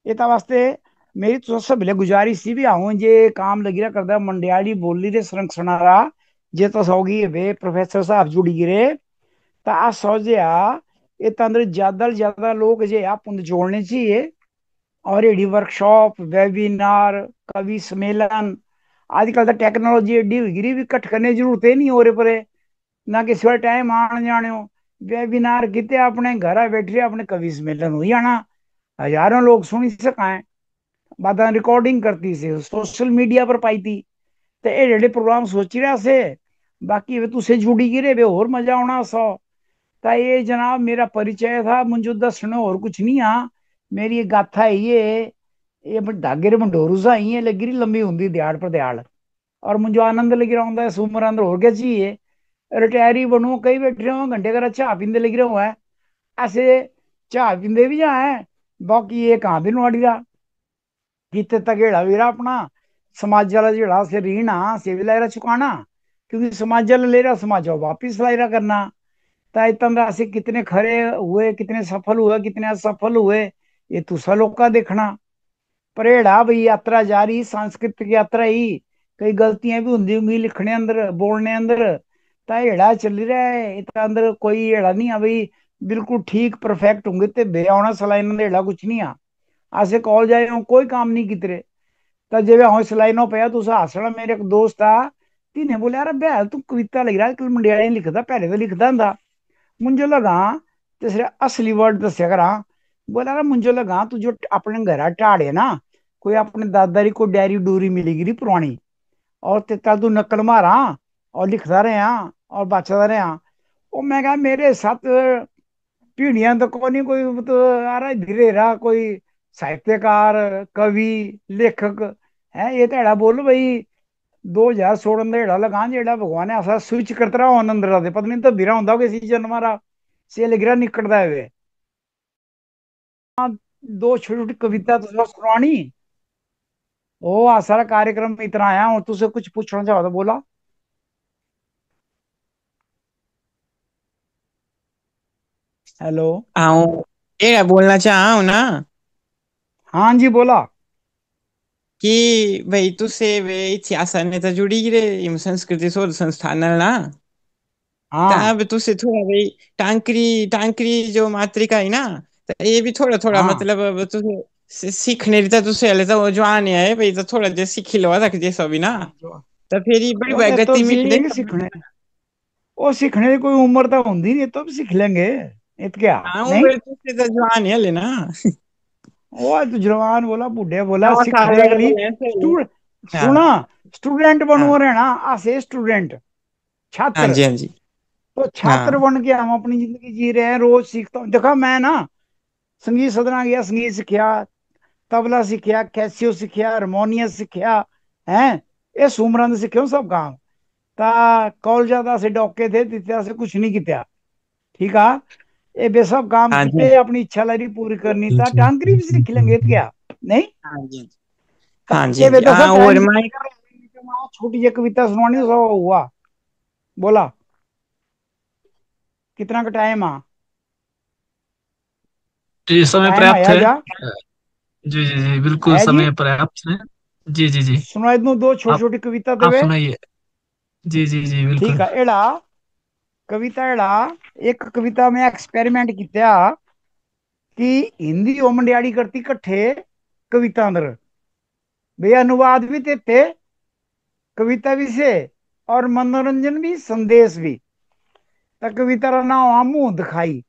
ये वास्ते मेरी तो सब ले गुजारिश सी भी आऊं जे काम लगी रहा करदा मंडियाड़ी बोली रे सरंग सुना रहा। जे तो सौगी वे प्रोफेसर साहब जुड़ी गिरे ता आ सौ जे आ ये अंदर ज्यादा से ज्यादा लोग जे आप जोड़ने चाहिए। और एडी वर्कशॉप वेबिनार कवि सम्मेलन, आजकल तो टेक्नोलॉजी एडी हो गई भी कट करने की जरूरत ही नहीं हो रहे परे, ना किसी वाले टाइम आने जाने हो। वेबिनार किते अपने घर बैठे अपने कवि सम्मेलन हो जाना, हजारों लोग सुनी सकाए, बात रिकॉर्डिंग करती से सोशल मीडिया पर पाई थी। तो ये जेडे प्रोग्राम सोची रहा से बाकी वे तुसे जुड़ी गिरे वे और मजा आना सौ। ता ये जनाब मेरा परिचय था, मुझे दसना और कुछ नहीं। हाँ मेरी ये गाथा है ये धागे रे मंडोरू सा ही है लगी रही लंबी होंगी दिहाड़ पर दिहाड़। और मुझे आनंद लगी रहा हूँ सुमर अंदर हो क्या चाहिए। रिटायरी बनू कई बैठे रहो घंटे का चाह पींदे लगी रहा हुआ है ऐसे, चाह पींदे भी जहाँ है। बाकी ये कहाँ भी नुआड़ी रहा कितने तक हेड़ा वीरा अपना समाज वाला जेड़ा से ऋण आ से भी लायरा चुकाना, क्योंकि समाज वाला ले रहा समाज वापिस लायरा करना। ताई तंद्रा से कितने खरे हुए कितने सफल हुए कितने असफल हुए ये दूसरा लोग का देखना। परेड़ा भाई यात्रा जारी सांस्कृतिक यात्रा ही, कई गलतियां भी होंगी होंगी लिखने अंदर बोलने अंदर। ताई एड़ा चल रहा है इतना अंदर कोई एड़ा नहीं है भाई बिल्कुल ठीक परफेक्ट होंगे ते बे आना सलाइन अंदर एड़ा कुछ नहीं आ। आसे कॉल जाए कोई काम नहीं कितरे। तो जब हम सलाइनों पे तो हसना मेरे एक दोस्त था तिने बोले यार बे तू कविता लिख रहा है कल मंडियाड़ी लिखता पहले तो लिखता था। मुझे लगा तीसरे असली वर्ड दसिया करा। बोला यार मुझे लगा तू जो अपने घर टाड़े ना कोई अपने दादा री को डायरी डूरी मिलेगी री पुरानी, और तेता तू नकल मारा और लिखता रहे और बचता रहे। और मैं कहा मेरे साथ पीढ़ियां तो कोई कोई तो आ रहा धीरे रहा कोई साहित्यकार कवि लेखक है। ये तो एड़ा बोलो भाई 2016 में एड़ा लगा जेड़ा भगवान ने ऐसा स्विच करता रहा आनंद रहा पता नहीं तो बिरा होंगे किसी जन्म रहा से लग रहा निकलता है। हाँ, दो छोटी छोटी कविता तो सुनानी। ओ आ सारा कार्यक्रम में इतना आया और तुझसे कुछ पूछना चाहो तो बोला। हेलो। हाँ ये बोलना चाह हूँ ना हाँ जी बोला। कि भाई तुझसे वे इतिहास ने तो जुड़ी रे इम संस्कृति शोध संस्थान ना हाँ तब तुझसे थोड़ा भाई टांकरी टांकरी जो मातृका है ना तो ये भी थोड़ा थोड़ा हाँ मतलब अब तुझे सीखने रहता तुझसे हले तो जो आने है भाई तो थोड़ा जे सीख लो रख जैसा भी ना तो फिर ये बड़ी वो भाई तो गति सीख मिल लेंगे जाए। सीखने। वो सीखने की कोई उम्र तो होती नहीं तो भी सीख लेंगे इत क्या। हाँ नहीं उम्र तुझसे तो जो आने हले ना वो तो जवान बोला बूढ़े बोला नवा साल सीखने गली। वाले हैं सही। स्टूड हाँ सुना स्टूडेंट बनू हाँ रहे ना आसे स्टूडेंट हाँ छात्र। जी हाँ जी तो छात्र हाँ बन के हम अपनी जिंदगी जी रहे हैं रोज सीखता हूँ देखा मैं ना संगीत सदना गया संगीत सीखा तबला सीखा कैसियो सीखा हारमोनियम सीखा है ये सुमरन सीखे सब काम। ता कॉल ज्यादा से डॉके थे तित्या से कुछ नहीं किया। ठीक है ये बे सब काम हाँ जी किते अपनी इच्छा लारी पूरी करनी था टांगरी भी सीख लेंगे तो क्या। नहीं हाँ जी ता हाँ जी ये हाँ जी दसा हाँ और टाइम मैं छोटी जी कविता सुनानी तो सब हुआ। बोला कितना का टाइम आ। जी समय टाइम पर्याप्त आया है। जा जी जी जी बिल्कुल आया जी। समय पर्याप्त है। जी जी जी। सुनाई दूं दो छोटी आप छोटी कविता आप देवे। सुनाइए। जी जी जी बिल्कुल। ठीक है एड़ा कविता एड़ा एक कविता में एक्सपेरिमेंट किया कि हिंदी और मंडियाड़ी करती कट्ठे कविता अंदर भाई अनुवाद भी देते कविता भी से और मनोरंजन भी संदेश भी। तो कविता का नाम मुंह दिखाई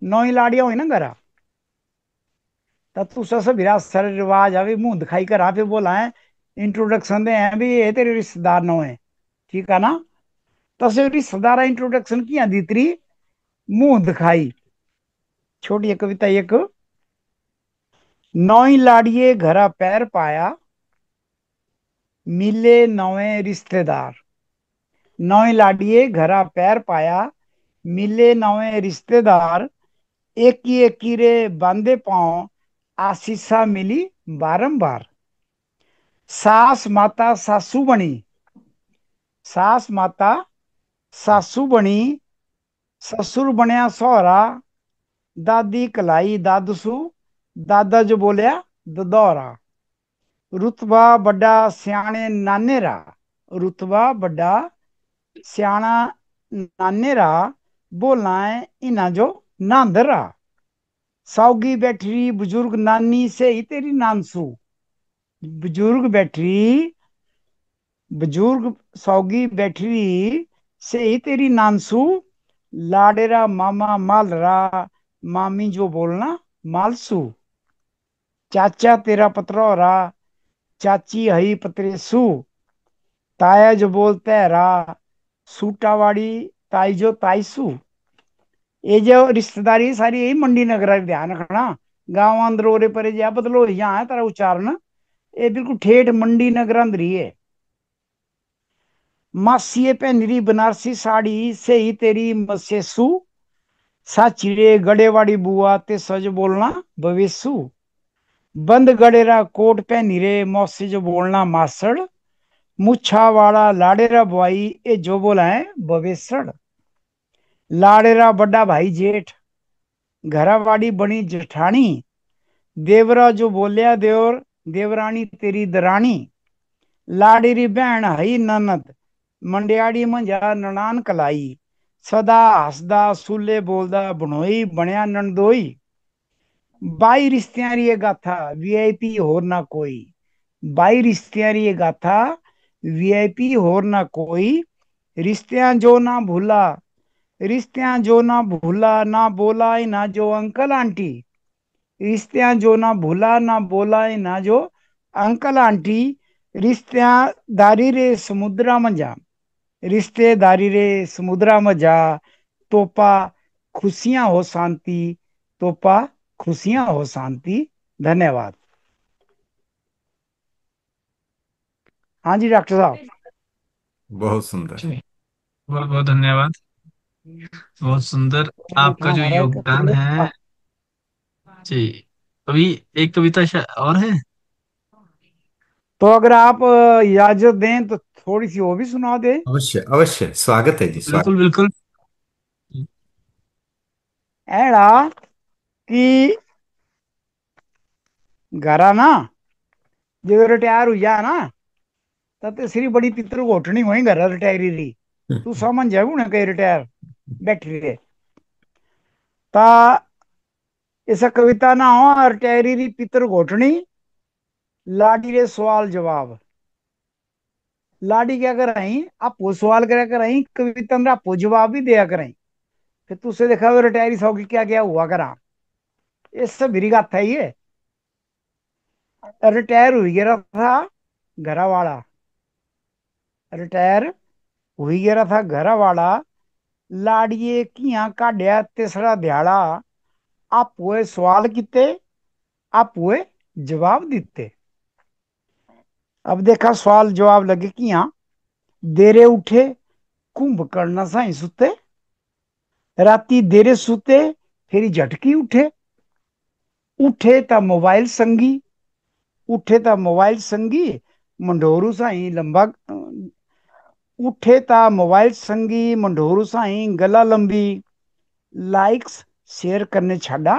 नौई लाड़िया हुई ना घरा। तो तू सस बिरा सर रिवाज अभी मुंह दिखाई करा फिर बोला है इंट्रोडक्शन दे हैं भी ये तेरे रिश्तेदार नो है ठीक है ना। तो से रिश्तेदार इंट्रोडक्शन किया दी तेरी मुंह दिखाई छोटी कविता एक। नौई लाड़िए घरा पैर पाया मिले नौवे रिश्तेदार। नौई लाड़िए घरा पैर पाया मिले नौवे रिश्तेदार। एक ही रे बांधे पांव आशीषा मिली बारंबार। सास माता सासू बनी सास माता सासू बनी ससुर बनया सोहरा। दादी कलाई दादसू दादा जो बोलिया ददौरा। रुतबा बड़ा सियाने नाने रा रुतबा बड़ा सियाना नाने रा बोला है इना जो नांदरा। सौगी बैठी बुजुर्ग नानी से ही तेरी नानसू। बुजुर्ग बैठी बुजुर्ग सौगी बैठी से ही तेरी नानसू। लाडेरा मामा मालरा मामी जो बोलना मालसू। चाचा तेरा पतरौरा चाची हई पतरेसू। ताया जो बोलते है रा सूटावाड़ी ताई जो ताईसू। ये जो रिश्तेदारी सारी यही मंडी नगर ध्यान रखना। गाँव अंदर ओरे परे जा बदलो यहाँ है तारा उच्चारण ये बिल्कुल ठेठ मंडी नगर अंदर ही है। मासीए पहनरी बनारसी साड़ी से ही तेरी मसेसू। साचिरे गड़ेवाड़ी बुआ ते सज बोलना भवेसु। बंद गड़ेरा कोट पहनी रे मौसे जो बोलना मासड़। मुछा वाला लाड़ेरा बुआई ये जो बोला है भवेसड़। लाड़ेरा बड़ा भाई जेठ घरावाड़ी बनी जेठानी। देवरा जो बोलिया देवर देवरानी तेरी दरानी। लाड़ी री बहन हई ननद मंडियाड़ी मंजा ननान कलाई। सदा हसदा सूले बोलदा बनोई बनया नंदोई। बाई रिश्तियां री ये गाथा वीआईपी होर ना कोई। बाई रिश्तियां री ये गाथा वीआईपी होर ना कोई। रिश्तियां जो ना भूला रिश्तियां जो ना भूला ना बोला ना जो अंकल आंटी। रिश्तियां जो ना भूला ना बोला ना जो अंकल आंटी। रिश्तियां दारी रे समुद्रा मंजा रिश्तेदारी रे समुद्रा में जा। तोपा खुशियां हो शांति तोपा खुशियां हो शांति। धन्यवाद। हाँ जी डॉक्टर साहब। बहुत सुंदर। बहुत बहुत धन्यवाद। बहुत सुंदर ये आपका था जो हमारा एक योगदान है जी। अभी एक कविता और है। तो अगर आप इजाजत दें तो थोड़ी सी वो भी सुना दे। अवश्य अवश्य, स्वागत है जी, स्वागत। बिल्कुल बिल्कुल। एड़ा कि घरा ना जो रिटायर हुई जा ना तब श्री बड़ी पितर घोटनी हुई घर रिटायरी री। तू समझ जाए ना कहीं रिटायर बैठी रे ता ऐसा कविता ना हो रिटायरी री पितर घोटनी। लाडी रे सवाल जवाब लाडी क्या कर रही आपको सवाल करा कर रही कविता में आपको जवाब भी दिया कर रही। फिर तुझसे देखा वो रिटायरी सौ की क्या क्या हुआ करा ये सब मेरी बात था ये। रिटायर हुई गया था घरा वाला रिटायर हुई गया था घरा वाला। लाड़िए किया काढ़िया तीसरा दिहाड़ा। आप वो सवाल किते आप वो जवाब दिते। अब देखा सवाल जवाब लगे किया देरे उठे कुंभकर्ण साई सुते। राती देरे सुते फिर झटकी उठे। उठे ता मोबाइल संगी उठे ता मोबाइल संगी मंडोरू साई लंबा। उठे ता मोबाइल संगी मंडोरू साई गला लंबी। लाइक्स शेयर करने छाड़ा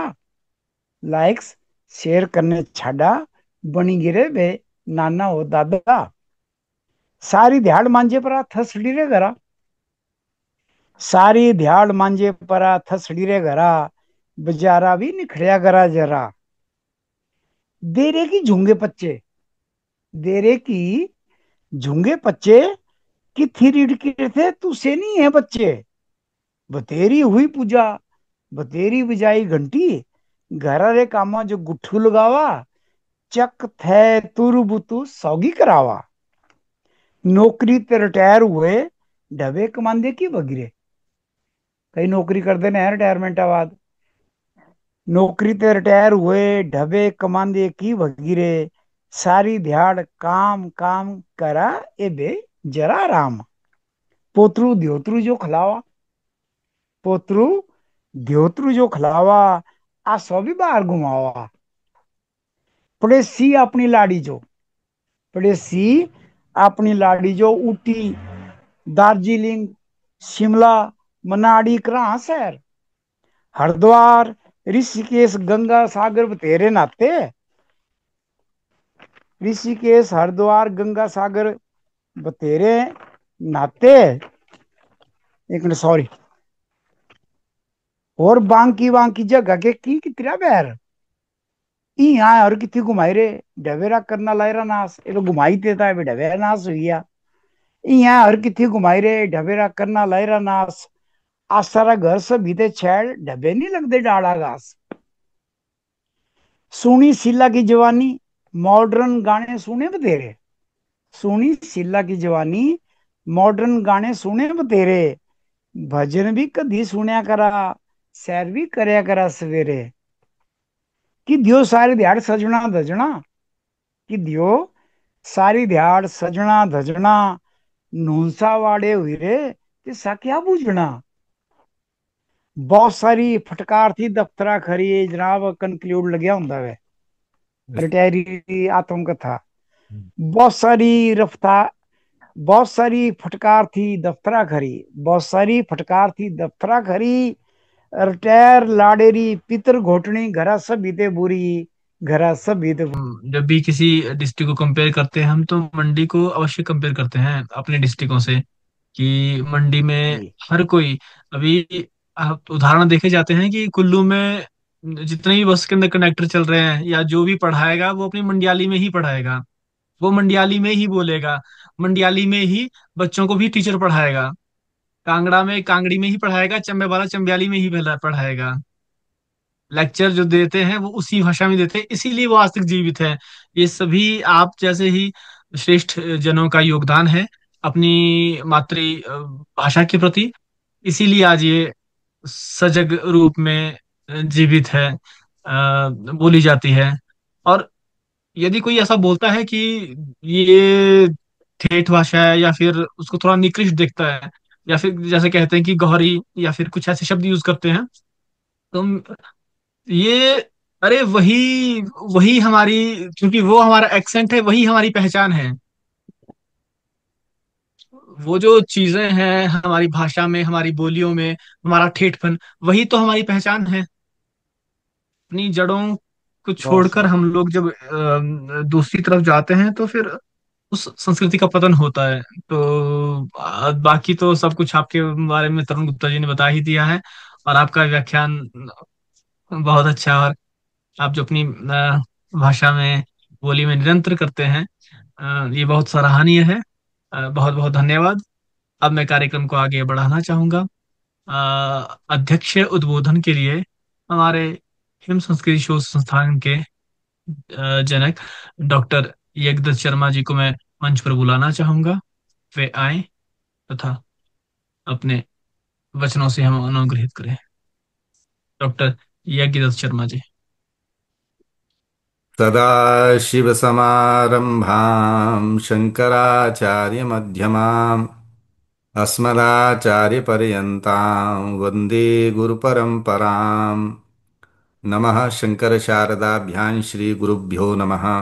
लाइक्स शेयर करने छाड़ा। बनी गिरे बे नाना हो दादा। सारी दिहाड़ मांझे पर थसड़ी रे घरा। सारी ध्याड़ मांझे परा थसड़ी रे घरा, बेचारा भी निखड़िया करा जरा। देरे की झुंगे पच्चे, देरे की झुंगे पच्चे, कि थिरीड के थे तू से नहीं है बच्चे। बतेरी हुई पूजा, बतेरी बजाई घंटी, घर रे कामा जो गुट्ठू लगावा, चक थे तुरु बुतु सौगी करावा। नौकरी ते रिटायर हुए, ढबे कमांदे की बगिरे। कई नौकरी करते ने रिटायरमेंट बाद, नौकरी ते रिटायर हुए, ढबे कमांदे की बगिरे। सारी ध्याड़ काम काम करा, ए बे जरा राम। पोतरू द्योतरू जो खलावा, पोतरू द्योतरू जो खलावा, आ सौ भी बाहर घुमावा। पड़ेसी अपनी लाड़ी जो, पड़ेसी अपनी लाड़ी जो, ऊटी दार्जिलिंग शिमला मनाली करा शहर, हरिद्वार ऋषिकेश गंगा सागर बतेरे नाते। ऋषिकेश हरिद्वार गंगा सागर बतेरे नाते। एक मिनट सॉरी। और बांकी बांकी जगह के की कितरा बैर, यहाँ और कितनी घुमाई रे। डवेरा करना लायरा नास, ये तो घुमाई देता है डवेरा नास हुई गया। यहाँ और कितनी घुमाई रे, डवेरा करना लायरा नास। आज सारा घर से बीते छेड़, डबे नहीं लगते डाला घास। सुनी शीला की जवानी, मॉडर्न गाने सुने बतेरे। सुनी शीला की जवानी, मॉडर्न गाने सुने बतेरे। भजन भी कदी सुनया करा, सैर भी करया करा सवेरे। कि दियो सारी दिहाड़ सजना धजना, कि दियो सारी दिहाड़ सजना धजना। नूंसा वाड़े हुई रे, ते सा क्या बूझना। बहुत सारी फटकार थी दफ्तरा खरी, जनाब कंक्लूड लग्या हुंदा वे रिटायरी आत्मकथा। बहुत सारी रफ्तार, बहुत सारी फटकार थी दफ्तरा खरी, बहुत सारी फटकार थी दफ्तरा खरी। रिटायर लाडेरी पितर घोटनी, घरा सब बीते बुरी, घरा सब बीते। जब भी किसी डिस्ट्रिक्ट को कंपेयर करते हैं हम, तो मंडी को अवश्य कंपेयर करते हैं अपने डिस्ट्रिक्टों से, कि मंडी में जी हर कोई, अभी आप उदाहरण देखे जाते हैं कि कुल्लू में जितने भी बस के अंदर कंडक्टर चल रहे हैं या जो भी पढ़ाएगा वो अपनी मंडियाली में ही पढ़ाएगा, वो मंडियाली में ही बोलेगा, मंडियाली में ही बच्चों को भी टीचर पढ़ाएगा, कांगड़ा में कांगड़ी में ही पढ़ाएगा, चंबे वाला चंबियाली में ही पढ़ाएगा। लेक्चर जो देते हैं वो उसी भाषा में देते हैं, इसीलिए वो आज तक जीवित है। ये सभी आप जैसे ही श्रेष्ठ जनों का योगदान है अपनी मातृ भाषा के प्रति, इसीलिए आज ये सजग रूप में जीवित है, बोली जाती है। और यदि कोई ऐसा बोलता है कि ये ठेठ भाषा है, या फिर उसको थोड़ा निकृष्ट दिखता है, या फिर जैसे कहते हैं कि गौहरी, या फिर कुछ ऐसे शब्द यूज करते हैं, तो ये, अरे वही, वही हमारी, क्योंकि वो हमारा एक्सेंट है, वही हमारी पहचान है। वो जो चीजें हैं हमारी भाषा में, हमारी बोलियों में, हमारा ठेठपन, वही तो हमारी पहचान है। अपनी जड़ों को बहुत छोड़कर सही। हम लोग जब दूसरी तरफ जाते हैं तो फिर उस संस्कृति का पतन होता है। तो बाकी तो सब कुछ आपके बारे में तरुण गुप्ता जी ने बता ही दिया है। और आपका व्याख्यान बहुत अच्छा, और आप जो अपनी भाषा में, बोली में निरंतर करते हैं, ये बहुत सराहनीय है। बहुत बहुत धन्यवाद। अब मैं कार्यक्रम को आगे बढ़ाना चाहूंगा। अध्यक्ष उद्बोधन के लिए हमारे हिम संस्कृति शोध संस्थान के जनक डॉक्टर यज्ञदत्त शर्मा जी को मैं मंच पर बुलाना चाहूंगा। वे आए तथा अपने वचनों से हम अनुग्रहित करें। डॉक्टर यज्ञदत्त शर्मा जी। सदाशिवसमारम्भां शङ्कराचार्यमध्यमाम् अस्मदाचार्यपर्यन्तां वन्दे गुरुपरम्पराम्। नमः शङ्करशारदाभ्यां श्रीगुरुभ्यो नमः।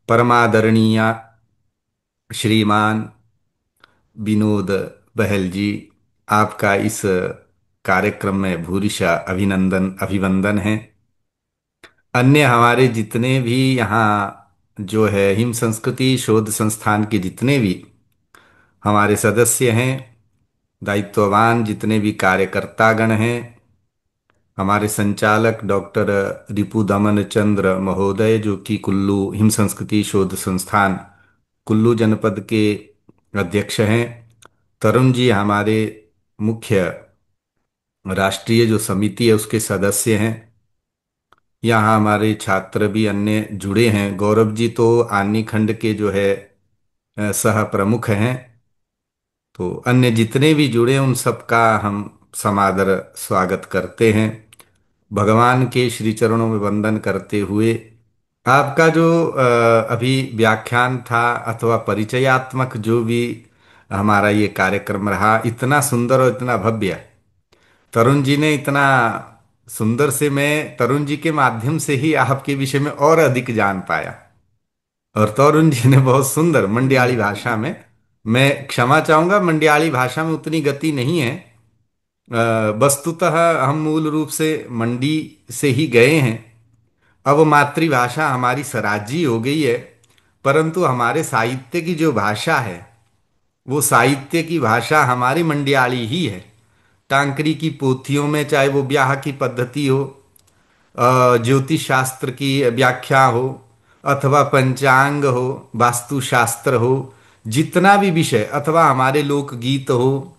परमादरणीय श्रीमान विनोद बहल जी, आपका इस कार्यक्रम में भूरिशा अभिनंदन अभिवंदन है। अन्य हमारे जितने भी यहाँ जो है हिम संस्कृति शोध संस्थान के जितने भी हमारे सदस्य हैं, दायित्ववान जितने भी कार्यकर्तागण हैं, हमारे संचालक डॉक्टर रिपु दमन चंद्र महोदय जो कि कुल्लू हिम संस्कृति शोध संस्थान कुल्लू जनपद के अध्यक्ष हैं, तरुण जी हमारे मुख्य राष्ट्रीय जो समिति है उसके सदस्य हैं, यहाँ हमारे छात्र भी अन्य जुड़े हैं। गौरव जी तो आनी खंड के जो है सह प्रमुख हैं। तो अन्य जितने भी जुड़े हैं, उन सबका हम समादर स्वागत करते हैं। भगवान के श्री चरणों में वंदन करते हुए आपका जो अभी व्याख्यान था अथवा परिचयात्मक जो भी हमारा ये कार्यक्रम रहा, इतना सुंदर और इतना भव्य, तरुण जी ने इतना सुंदर से, मैं तरुण जी के माध्यम से ही आपके विषय में और अधिक जान पाया। और तरुण जी ने बहुत सुंदर मंडियाली भाषा में, मैं क्षमा चाहूंगा मंडियाली भाषा में उतनी गति नहीं है। वस्तुतः हम मूल रूप से मंडी से ही गए हैं। अब मातृभाषा हमारी सराजी हो गई है, परंतु हमारे साहित्य की जो भाषा है वो साहित्य की भाषा हमारी मंडियाली ही है। टांकरी की पोथियों में चाहे वो ब्याह की पद्धति हो, ज्योतिष शास्त्र की व्याख्या हो, अथवा पंचांग हो, वास्तुशास्त्र हो, जितना भी विषय, अथवा हमारे लोकगीत हो,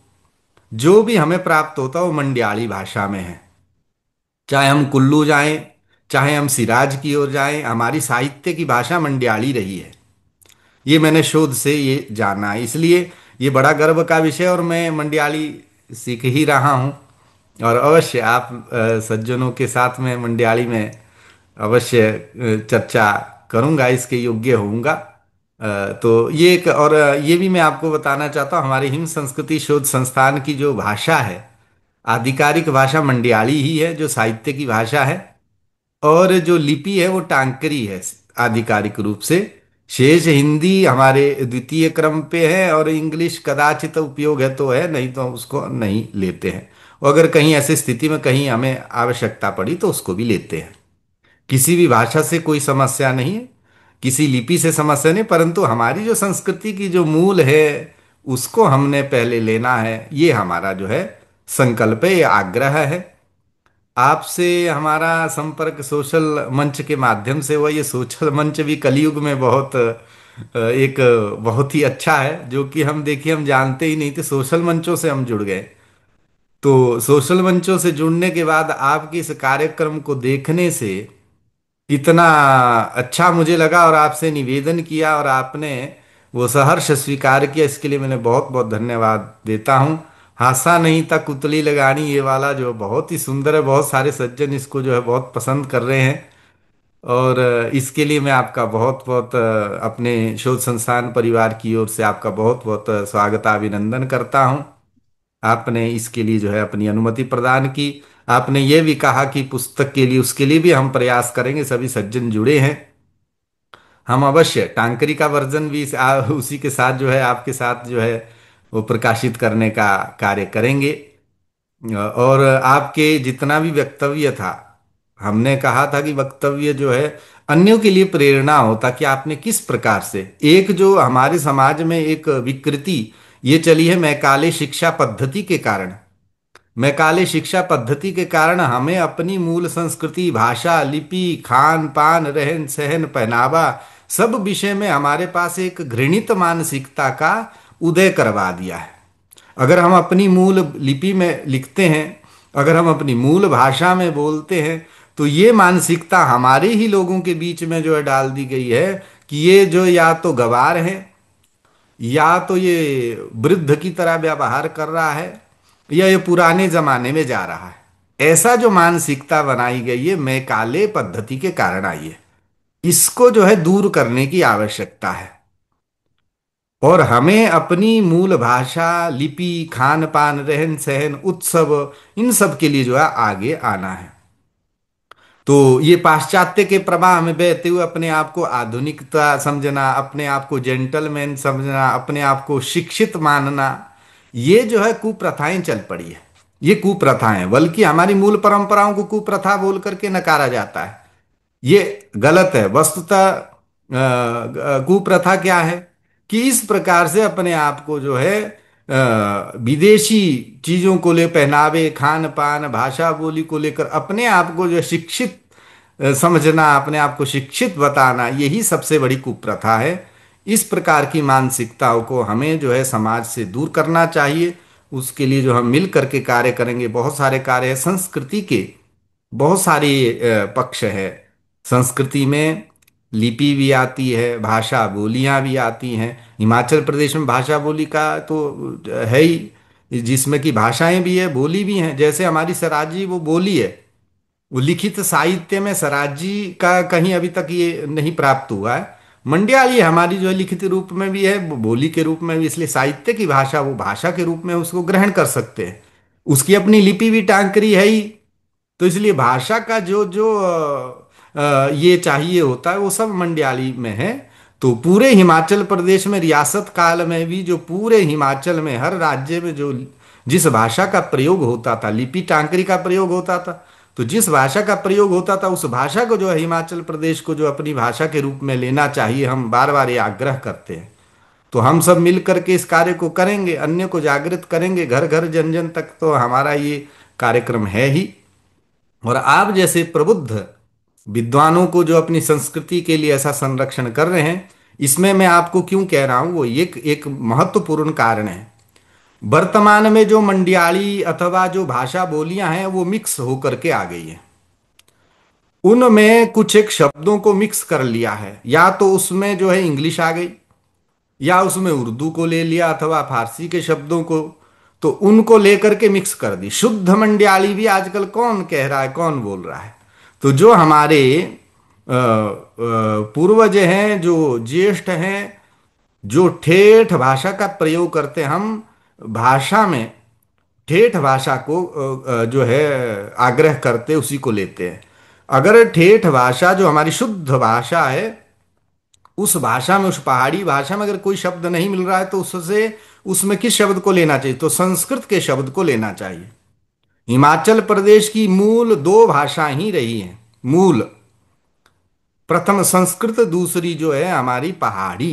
जो भी हमें प्राप्त होता है वो मंडियाली भाषा में है। चाहे हम कुल्लू जाएं, चाहे हम सिराज की ओर जाएं, हमारी साहित्य की भाषा मंडियाली रही है। ये मैंने शोध से ये जाना है, इसलिए ये बड़ा गर्व का विषय, और मैं मंडियाली सीख ही रहा हूँ। और अवश्य आप सज्जनों के साथ में मंडियाली में अवश्य चर्चा करूँगा, इसके योग्य होऊंगा। तो ये एक, और ये भी मैं आपको बताना चाहता हूँ, हमारे हिम संस्कृति शोध संस्थान की जो भाषा है, आधिकारिक भाषा मंडियाली ही है जो साहित्य की भाषा है, और जो लिपि है वो टांकरी है आधिकारिक रूप से। शेष हिंदी हमारे द्वितीय क्रम पे है, और इंग्लिश कदाचित उपयोग है तो है, नहीं तो उसको नहीं लेते हैं। और अगर कहीं ऐसी स्थिति में कहीं हमें आवश्यकता पड़ी तो उसको भी लेते हैं। किसी भी भाषा से कोई समस्या नहीं है, किसी लिपि से समस्या नहीं, परंतु हमारी जो संस्कृति की जो मूल है उसको हमने पहले लेना है, ये हमारा जो है संकल्प है, ये आग्रह है। आपसे हमारा संपर्क सोशल मंच के माध्यम से हुआ। ये सोशल मंच भी कलयुग में बहुत एक बहुत ही अच्छा है, जो कि हम देखिए हम जानते ही नहीं थे, सोशल मंचों से हम जुड़ गए। तो सोशल मंचों से जुड़ने के बाद आपके इस कार्यक्रम को देखने से इतना अच्छा मुझे लगा, और आपसे निवेदन किया और आपने वो सहर्ष स्वीकार किया, इसके लिए मैंने बहुत बहुत धन्यवाद देता हूँ। हासा नहीं था कुतली लगानी, ये वाला जो बहुत ही सुंदर है, बहुत सारे सज्जन इसको जो है बहुत पसंद कर रहे हैं, और इसके लिए मैं आपका बहुत बहुत अपने शोध संस्थान परिवार की ओर से आपका बहुत बहुत स्वागत अभिनंदन करता हूँ। आपने इसके लिए जो है अपनी अनुमति प्रदान की। आपने ये भी कहा कि पुस्तक के लिए, उसके लिए भी हम प्रयास करेंगे, सभी सज्जन जुड़े हैं। हम अवश्य टांकरी का वर्जन भी उसी के साथ जो है आपके साथ जो है वो प्रकाशित करने का कार्य करेंगे। और आपके जितना भी वक्तव्य था, हमने कहा था कि वक्तव्य जो है अन्यों के लिए प्रेरणा हो, ताकि आपने किस प्रकार से, एक जो हमारे समाज में एक विकृति ये चली है मैकाले शिक्षा पद्धति के कारण, मैकाले शिक्षा पद्धति के कारण हमें अपनी मूल संस्कृति, भाषा, लिपि, खान पान, रहन सहन, पहनावा, सब विषय में हमारे पास एक घृणित मानसिकता का उदय करवा दिया है। अगर हम अपनी मूल लिपि में लिखते हैं, अगर हम अपनी मूल भाषा में बोलते हैं, तो ये मानसिकता हमारे ही लोगों के बीच में जो है डाल दी गई है कि ये जो या तो गवार है, या तो ये वृद्ध की तरह व्यवहार कर रहा है, या ये पुराने जमाने में जा रहा है। ऐसा जो मानसिकता बनाई गई है मैकाले पद्धति के कारण आई है, इसको जो है दूर करने की आवश्यकता है। और हमें अपनी मूल भाषा, लिपि, खान पान, रहन सहन, उत्सव, इन सब के लिए जो है आगे आना है। तो ये पाश्चात्य के प्रवाह में बहते हुए अपने आप को आधुनिकता समझना, अपने आप को जेंटलमैन समझना, अपने आप को शिक्षित मानना, ये जो है कुप्रथाएं चल पड़ी है। ये कुप्रथाएं, बल्कि हमारी मूल परंपराओं को कुप्रथा बोल करके नकारा जाता है, ये गलत है। वस्तुतः कुप्रथा क्या है कि इस प्रकार से अपने आप को जो है विदेशी चीजों को ले, पहनावे, खान पान, भाषा बोली को लेकर अपने आप को जो शिक्षित समझना, अपने आप को शिक्षित बताना, यही सबसे बड़ी कुप्रथा है। इस प्रकार की मानसिकताओं को हमें जो है समाज से दूर करना चाहिए। उसके लिए जो हम मिल करके कार्य करेंगे, बहुत सारे कार्य है। संस्कृति के बहुत सारे पक्ष है। संस्कृति में लिपि भी आती है, भाषा बोलियां भी आती हैं। हिमाचल प्रदेश में भाषा बोली का तो है ही, जिसमें कि भाषाएं भी है, बोली भी हैं। जैसे हमारी सराजी वो बोली है, वो लिखित साहित्य में सराजी का कहीं अभी तक ये नहीं प्राप्त हुआ है। मंड्याली हमारी जो है लिखित रूप में भी है, बोली के रूप में भी, इसलिए साहित्य की भाषा वो भाषा के रूप में उसको ग्रहण कर सकते हैं। उसकी अपनी लिपि भी टांकरी है ही। तो इसलिए भाषा का जो जो ये चाहिए होता है वो सब मंड्याली में है। तो पूरे हिमाचल प्रदेश में रियासत काल में भी जो पूरे हिमाचल में हर राज्य में जो जिस भाषा का प्रयोग होता था, लिपि टांकरी का प्रयोग होता था। तो जिस भाषा का प्रयोग होता था उस भाषा को जो है हिमाचल प्रदेश को जो अपनी भाषा के रूप में लेना चाहिए, हम बार बार ये आग्रह करते हैं। तो हम सब मिल करके इस कार्य को करेंगे, अन्य को जागृत करेंगे, घर घर जन जन तक तो हमारा ये कार्यक्रम है ही। और आप जैसे प्रबुद्ध विद्वानों को जो अपनी संस्कृति के लिए ऐसा संरक्षण कर रहे हैं, इसमें मैं आपको क्यों कह रहा हूं, वो एक एक महत्वपूर्ण कारण है। वर्तमान में जो मंडियाली अथवा जो भाषा बोलियां हैं वो मिक्स होकर के आ गई है। उनमें कुछ एक शब्दों को मिक्स कर लिया है, या तो उसमें जो है इंग्लिश आ गई, या उसमें उर्दू को ले लिया अथवा फारसी के शब्दों को, तो उनको लेकर के मिक्स कर दी। शुद्ध मंडियाली भी आजकल कौन कह रहा है, कौन बोल रहा है? तो जो हमारे पूर्वज हैं, जो ज्येष्ठ हैं, जो ठेठ भाषा का प्रयोग करते हैं, हम भाषा में ठेठ भाषा को जो है आग्रह करते, उसी को लेते हैं। अगर ठेठ भाषा जो हमारी शुद्ध भाषा है, उस भाषा में, उस पहाड़ी भाषा में अगर कोई शब्द नहीं मिल रहा है तो उससे उसमें किस शब्द को लेना चाहिए? तो संस्कृत के शब्द को लेना चाहिए। हिमाचल प्रदेश की मूल दो भाषा ही रही हैं। मूल प्रथम संस्कृत, दूसरी जो है हमारी पहाड़ी।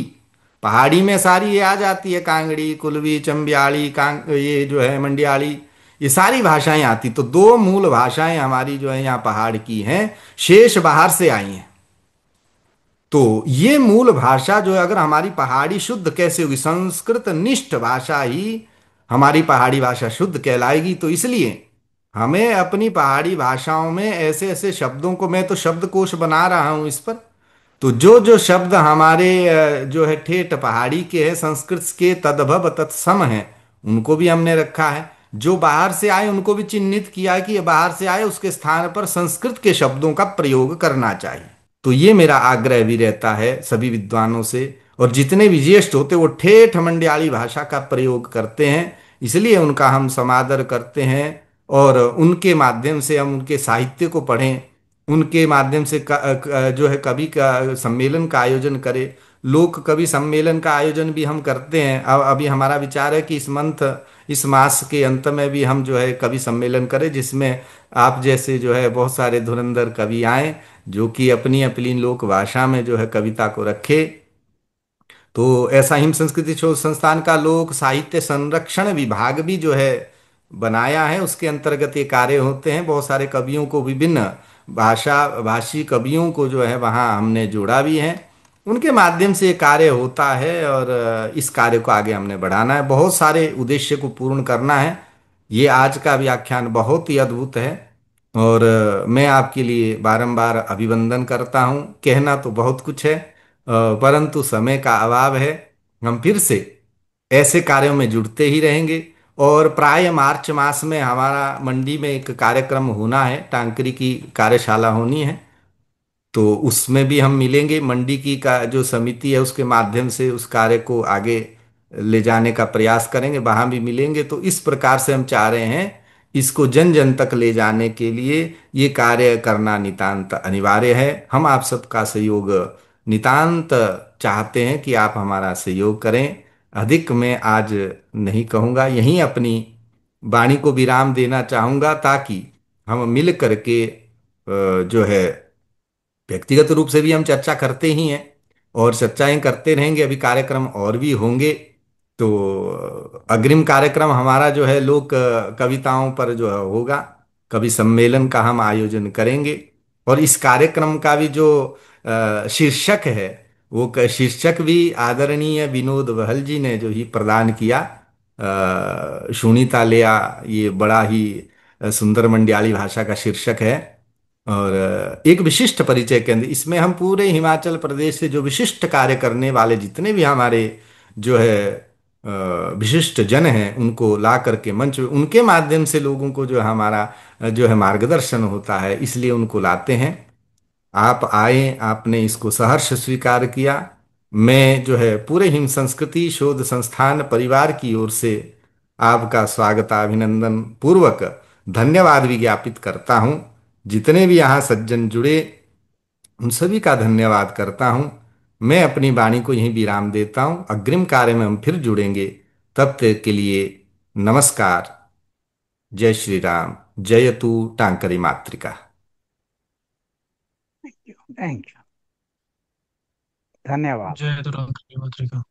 पहाड़ी में सारी ये आ जाती है, कांगड़ी, कुल्वी, चंबियाड़ी, ये जो है मंडियाली, ये सारी भाषाएं आती। तो दो मूल भाषाएं हमारी जो है यहाँ पहाड़ की हैं, शेष बाहर से आई हैं। तो ये मूल भाषा जो है, अगर हमारी पहाड़ी शुद्ध कैसे होगी? संस्कृत निष्ठ भाषा ही हमारी पहाड़ी भाषा शुद्ध कहलाएगी। तो इसलिए हमें अपनी पहाड़ी भाषाओं में ऐसे ऐसे शब्दों को, मैं तो शब्दकोश बना रहा हूं इस पर, तो जो जो शब्द हमारे जो है ठेठ पहाड़ी के हैं, संस्कृत के तद्भव तत्सम हैं, उनको भी हमने रखा है। जो बाहर से आए उनको भी चिन्हित किया कि ये बाहर से आए, उसके स्थान पर संस्कृत के शब्दों का प्रयोग करना चाहिए। तो ये मेरा आग्रह भी रहता है सभी विद्वानों से। और जितने भी ज्येष्ठ होते वो ठेठ मंडियाली भाषा का प्रयोग करते हैं, इसलिए उनका हम समादर करते हैं। और उनके माध्यम से हम उनके साहित्य को पढ़ें, उनके माध्यम से जो है कवि का सम्मेलन का आयोजन करें। लोक कवि सम्मेलन का आयोजन भी हम करते हैं। अब अभी हमारा विचार है कि इस मास के अंत में भी हम जो है कवि सम्मेलन करें, जिसमें आप जैसे जो है बहुत सारे धुरंधर कवि आए, जो कि अपनी अपनी लोक भाषा में जो है कविता को रखे। तो ऐसा हिम संस्कृति शोध संस्थान का लोक साहित्य संरक्षण विभाग भी जो है बनाया है, उसके अंतर्गत ये कार्य होते हैं। बहुत सारे कवियों को, विभिन्न भाषी कवियों को जो है वहाँ हमने जोड़ा भी है, उनके माध्यम से ये कार्य होता है। और इस कार्य को आगे हमने बढ़ाना है, बहुत सारे उद्देश्य को पूर्ण करना है। ये आज का व्याख्यान बहुत ही अद्भुत है, और मैं आपके लिए बारंबार अभिवंदन करता हूँ। कहना तो बहुत कुछ है, परंतु समय का अभाव है। हम फिर से ऐसे कार्यों में जुड़ते ही रहेंगे। और प्राय मार्च मास में हमारा मंडी में एक कार्यक्रम होना है, टांकरी की कार्यशाला होनी है, तो उसमें भी हम मिलेंगे। मंडी की का जो समिति है उसके माध्यम से उस कार्य को आगे ले जाने का प्रयास करेंगे, वहां भी मिलेंगे। तो इस प्रकार से हम चाह रहे हैं, इसको जन जन तक ले जाने के लिए ये कार्य करना नितांत अनिवार्य है। हम आप सबका सहयोग नितांत चाहते हैं कि आप हमारा सहयोग करें। अधिक मैं आज नहीं कहूँगा, यहीं अपनी वाणी को विराम देना चाहूँगा, ताकि हम मिल करके जो है व्यक्तिगत रूप से भी हम चर्चा करते ही हैं और चर्चाएं करते रहेंगे। अभी कार्यक्रम और भी होंगे, तो अग्रिम कार्यक्रम हमारा जो है लोक कविताओं पर जो है होगा। कवि सम्मेलन का हम आयोजन करेंगे। और इस कार्यक्रम का भी जो शीर्षक है, वो शीर्षक भी आदरणीय विनोद बहल जी ने जो ही प्रदान किया। शूनिता लेया, ये बड़ा ही सुंदर मंड्याली भाषा का शीर्षक है। और एक विशिष्ट परिचय केंद्र, इसमें हम पूरे हिमाचल प्रदेश से जो विशिष्ट कार्य करने वाले जितने भी हमारे जो है विशिष्ट जन हैं, उनको ला करके मंच, उनके माध्यम से लोगों को जो है हमारा जो है मार्गदर्शन होता है, इसलिए उनको लाते हैं। आप आए, आपने इसको सहर्ष स्वीकार किया। मैं जो है पूरे हिम संस्कृति शोध संस्थान परिवार की ओर से आपका स्वागत अभिनंदन पूर्वक धन्यवाद भी ज्ञापित करता हूं। जितने भी यहाँ सज्जन जुड़े, उन सभी का धन्यवाद करता हूं। मैं अपनी वाणी को यहीं विराम देता हूं। अग्रिम कार्य में हम फिर जुड़ेंगे। तब तक के लिए नमस्कार। जय श्री राम। जयतु टांकरी मातृका। Thank you. धन्यवाद। जय तो राम की मातृका।